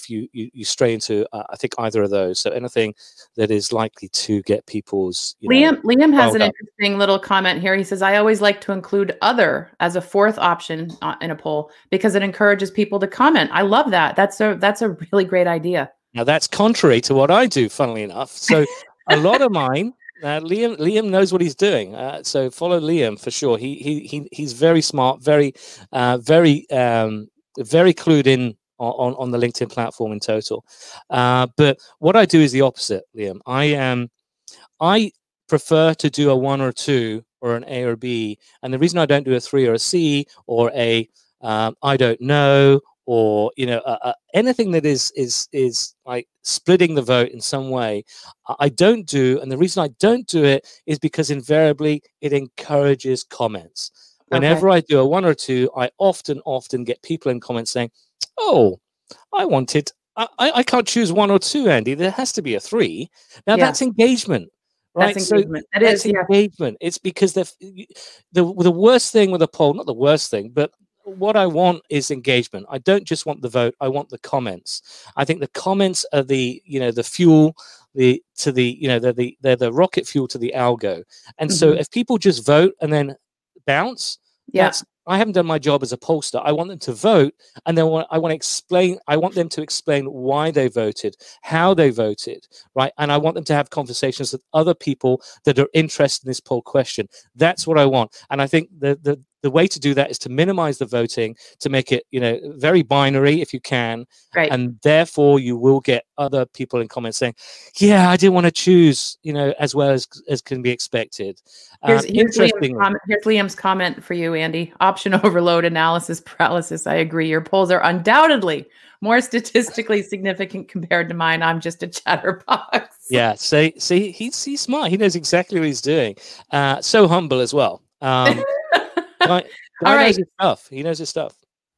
you stray into, I think, either of those. So anything that is likely to get people's, Liam has an interesting little comment here. He says, I always like to include other as a 4th option in a poll because it encourages people to comment. I love that. That's a really great idea. Now that's contrary to what I do, funnily enough. So a lot of mine, Liam knows what he's doing. So follow Liam for sure. He's very smart, very clued in on the LinkedIn platform in total. But what I do is the opposite, Liam. I prefer to do a 1 or 2 or an A or B, and the reason I don't do a 3 or a C or a I don't know, or anything that is like splitting the vote in some way, I don't do. And the reason I don't do it is because invariably it encourages comments. Whenever I do a 1 or 2, I often get people in comments saying, oh, I can't choose 1 or 2, Andy. There has to be a 3. Now that's engagement. Right, that's engagement. So that's engagement. It's because the worst thing with a poll, not the worst thing, but what I want is engagement. I don't just want the vote. I want the comments. I think the comments are the fuel, they're the rocket fuel to the algo. And so if people just vote and then bounce, I haven't done my job as a pollster. I want them to vote, and then I want them to explain why they voted, how they voted, right? And I want them to have conversations with other people that are interested in this poll question. That's what I want. And I think the way to do that is to minimize the voting, to make it, very binary if you can. Right. And therefore you will get other people in comments saying, yeah, I didn't want to choose, as well as can be expected. Here's Liam's comment for you, Andy. Option overload, analysis paralysis. I agree. Your polls are undoubtedly more statistically significant compared to mine. I'm just a chatterbox. Yeah. See, he's smart. He knows exactly what he's doing. So humble as well. Guy knows his stuff. He knows his stuff.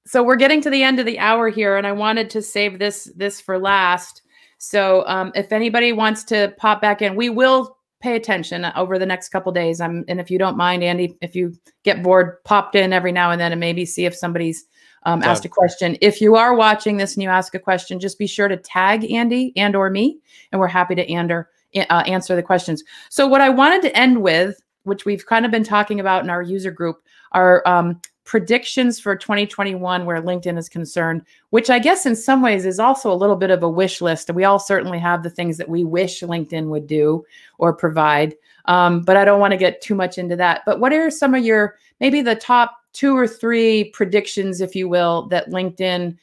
So we're getting to the end of the hour here, and I wanted to save this for last. So if anybody wants to pop back in, we will pay attention over the next couple days. And if you don't mind, Andy, if you get bored, popped in every now and then and maybe see if somebody's asked a question. If you are watching this and you ask a question, just be sure to tag Andy and or me, and we're happy to answer the questions. So what I wanted to end with, which we've kind of been talking about in our user group, are predictions for 2021 where LinkedIn is concerned, which I guess in some ways is also a little bit of a wish list. We all certainly have the things that we wish LinkedIn would do or provide, but I don't want to get too much into that. But what are some of your, maybe the top 2 or 3 predictions, if you will, that LinkedIn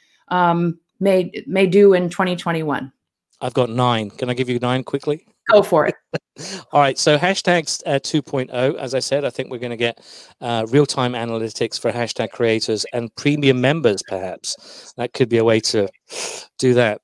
may do in 2021? I've got 9. Can I give you 9 quickly? Go for it. All right. So hashtags 2.0, as I said, I think we're going to get real-time analytics for hashtag creators and premium members, perhaps. That could be a way to do that.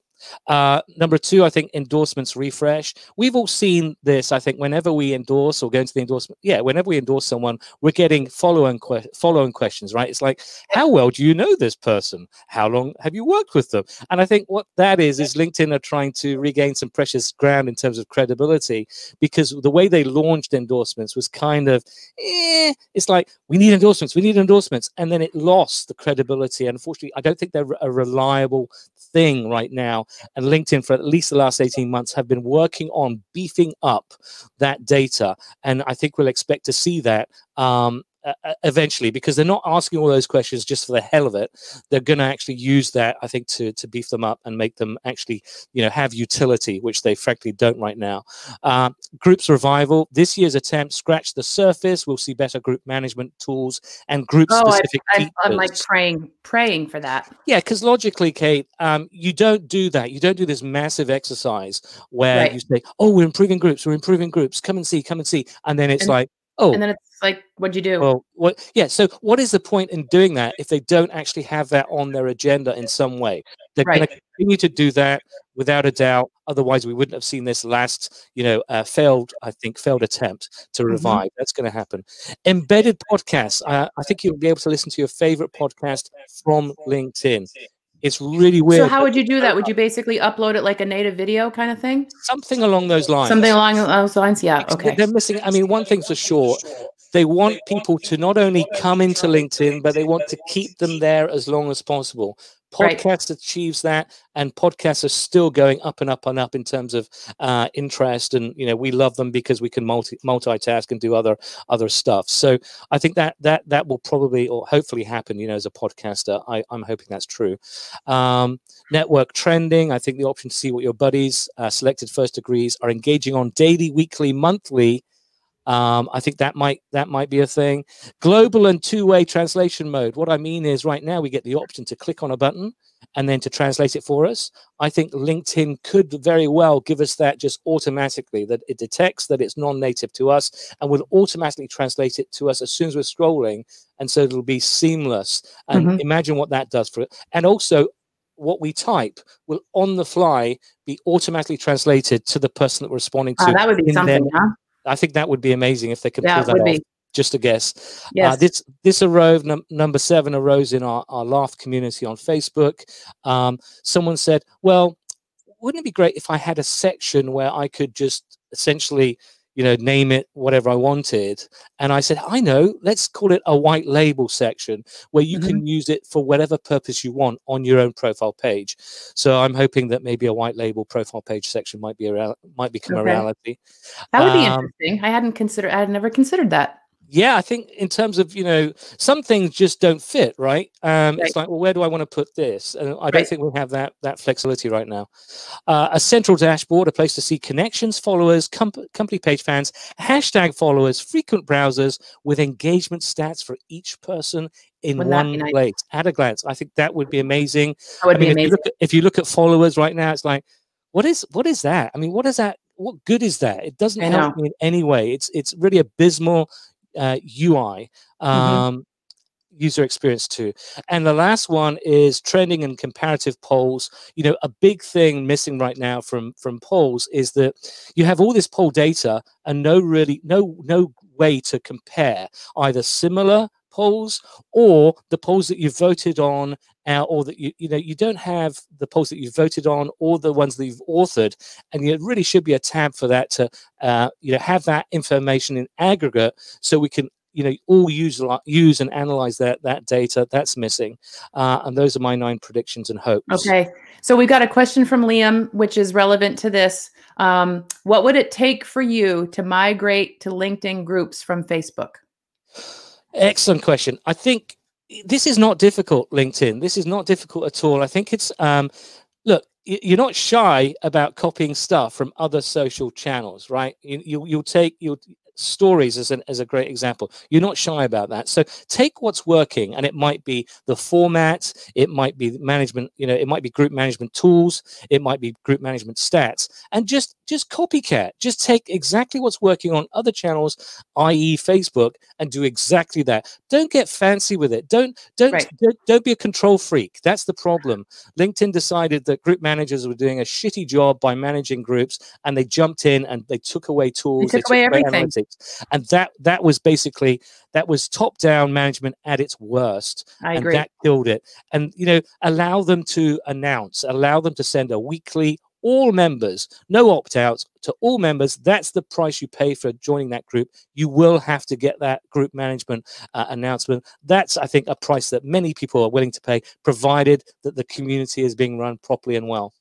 Number 2, I think endorsements refresh. We've all seen this. I think whenever we endorse or go into the endorsement, whenever we endorse someone, we're getting following questions, right? It's like, how well do you know this person? How long have you worked with them? And I think what that is LinkedIn are trying to regain some precious ground in terms of credibility, because the way they launched endorsements was kind of, it's like, we need endorsements, and then it lost the credibility. And unfortunately, I don't think they're a reliable thing right now. And LinkedIn, for at least the last 18 months, have been working on beefing up that data. And I think we'll expect to see that eventually, because they're not asking all those questions just for the hell of it. They're going to actually use that, I think, to beef them up and make them actually, have utility, which they frankly don't right now. Groups revival. This year's attempt scratched the surface. We'll see better group management tools and group specific features. I'm like praying for that. Yeah, because logically, Kate, you don't do that. You don't do this massive exercise where you say, "Oh, we're improving groups. We're improving groups. Come and see. Come and see." And then it's like, "Oh," and then it's like, "What'd you do?" Well, what? Yeah. So, what is the point in doing that if they don't actually have that on their agenda in some way? They're going to continue to do that without a doubt. Otherwise, we wouldn't have seen this last, failed attempt to revive. That's going to happen. Embedded podcasts. I think you'll be able to listen to your favorite podcast from LinkedIn. It's really weird. So how would you do that? Would you basically upload it like a native video kind of thing? Something along those lines. Something along those lines, yeah. Okay. They're missing. I mean, one thing for sure, they want people to not only come into LinkedIn, but they want to keep them there as long as possible. Podcast achieves that, and podcasts are still going up and up and up in terms of interest, and we love them because we can multitask and do other stuff. So I think that will probably or hopefully happen. As a podcaster, I'm hoping that's true. Network trending. I think the option to see what your buddies, selected first degrees, are engaging on daily, weekly, monthly. I think that might be a thing. Global and two-way translation mode. What I mean is right now we get the option to click on a button and then to translate it for us. I think LinkedIn could very well give us that just automatically, that it detects that it's non-native to us and will automatically translate it to us as soon as we're scrolling. And so it'll be seamless. And imagine what that does for it. And also, what we type will on the fly be automatically translated to the person that we're responding to. That would be something, huh? I think that would be amazing if they could pull that off. Just a guess. Yes. This arose, number 7 arose in our Laugh community on Facebook. Someone said, well, wouldn't it be great if I had a section where I could just essentially, name it whatever I wanted? And I said, I know, let's call it a white label section where you can use it for whatever purpose you want on your own profile page. So I'm hoping that maybe a white label profile page section might become a reality. That would be interesting. I had never considered that. Yeah, I think in terms of, some things just don't fit, right? It's like, well, where do I want to put this? And I don't think we have that flexibility right now. A central dashboard, a place to see connections, followers, company page fans, hashtag followers, frequent browsers with engagement stats for each person in one place at a glance. I think that would be amazing. That would be amazing. If you look at followers right now, it's like, what is that? I mean, what is that? What good is that? It doesn't help me in any way. It's really abysmal. UI user experience too. And the last one is trending and comparative polls. A big thing missing right now from polls is that you have all this poll data and no way to compare either similar polls or the polls that you voted on, or that you don't have the polls that you voted on or the ones that you've authored. And it really should be a tab for that to have that information in aggregate, so we can all use and analyze that data that's missing. And those are my 9 predictions and hopes. Okay, so we've got a question from Liam, which is relevant to this. What would it take for you to migrate to LinkedIn groups from Facebook? Excellent question. I think this is not difficult, LinkedIn. This is not difficult at all. I think it's, look, you're not shy about copying stuff from other social channels, right? You'll take stories as a great example. You're not shy about that. So take what's working, and it might be the format, it might be management, it might be group management tools, it might be group management stats, and just copycat. Just take exactly what's working on other channels, i.e. Facebook, and do exactly that. Don't get fancy with it. Don't be a control freak. That's the problem. LinkedIn decided that group managers were doing a shitty job by managing groups, and they jumped in and they took away tools. They took away everything. And that was top-down management at its worst. I agree. And that killed it. And allow them to announce, allow them to send a weekly, all members, no opt-outs, to all members. That's the price you pay for joining that group. You will have to get that group management announcement. That's, I think, a price that many people are willing to pay, provided that the community is being run properly and well.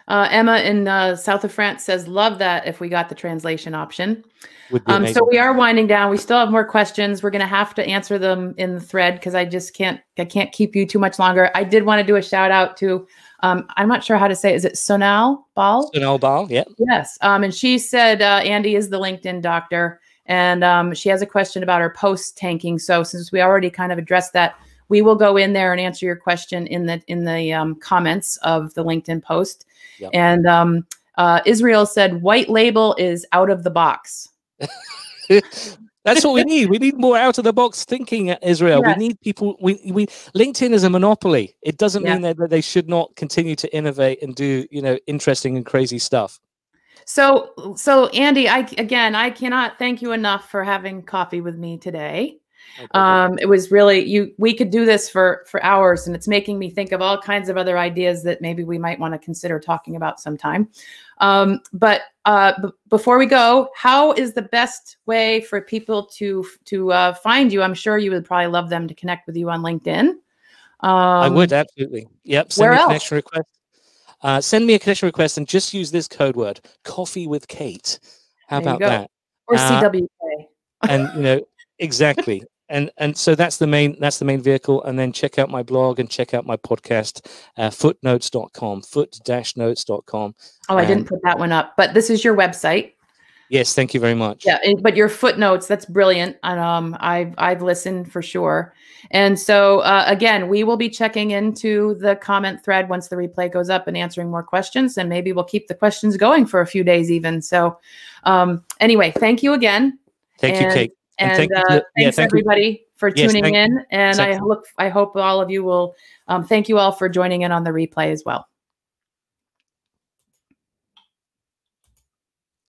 Emma in south of France says, love that if we got the translation option. Would be amazing. So we are winding down. We still have more questions. We're going to have to answer them in the thread because I can't keep you too much longer. I did want to do a shout out to, I'm not sure how to say it. Is it Sonal Bal? Sonal Bal, yeah. Yes. And she said, Andy is the LinkedIn doctor. And she has a question about her post tanking. So since we already kind of addressed that, we will go in there and answer your question in the comments of the LinkedIn post. Yep. And Israel said, white label is out of the box. That's what we need. We need more out of the box thinking, Israel. Yes. We need people. We LinkedIn is a monopoly. It doesn't mean that they should not continue to innovate and do, you know, interesting and crazy stuff. So Andy, I cannot thank you enough for having coffee with me today. It was really, we could do this for hours, and it's making me think of all kinds of other ideas that maybe we might want to consider talking about sometime. But before we go, how is the best way for people to find you? I'm sure you would probably love them to connect with you on LinkedIn. I would, absolutely. Yep. Send me a connection request. Send me a connection request and just use this code word, Coffee with Kate. How about that? Or CWK. And you know, exactly. And so that's the main vehicle. And then check out my blog and check out my podcast, footnotes.com, foot-notes.com. Oh, I didn't put that one up, but this is your website. Yes, thank you very much. Yeah, but your footnotes, that's brilliant. And I've listened for sure. And so again, we will be checking into the comment thread once the replay goes up and answering more questions, and maybe we'll keep the questions going for a few days even. So anyway, thank you again. Thank you, Kate. And thanks everybody for tuning in. And I hope all of you will, thank you all for joining in on the replay as well.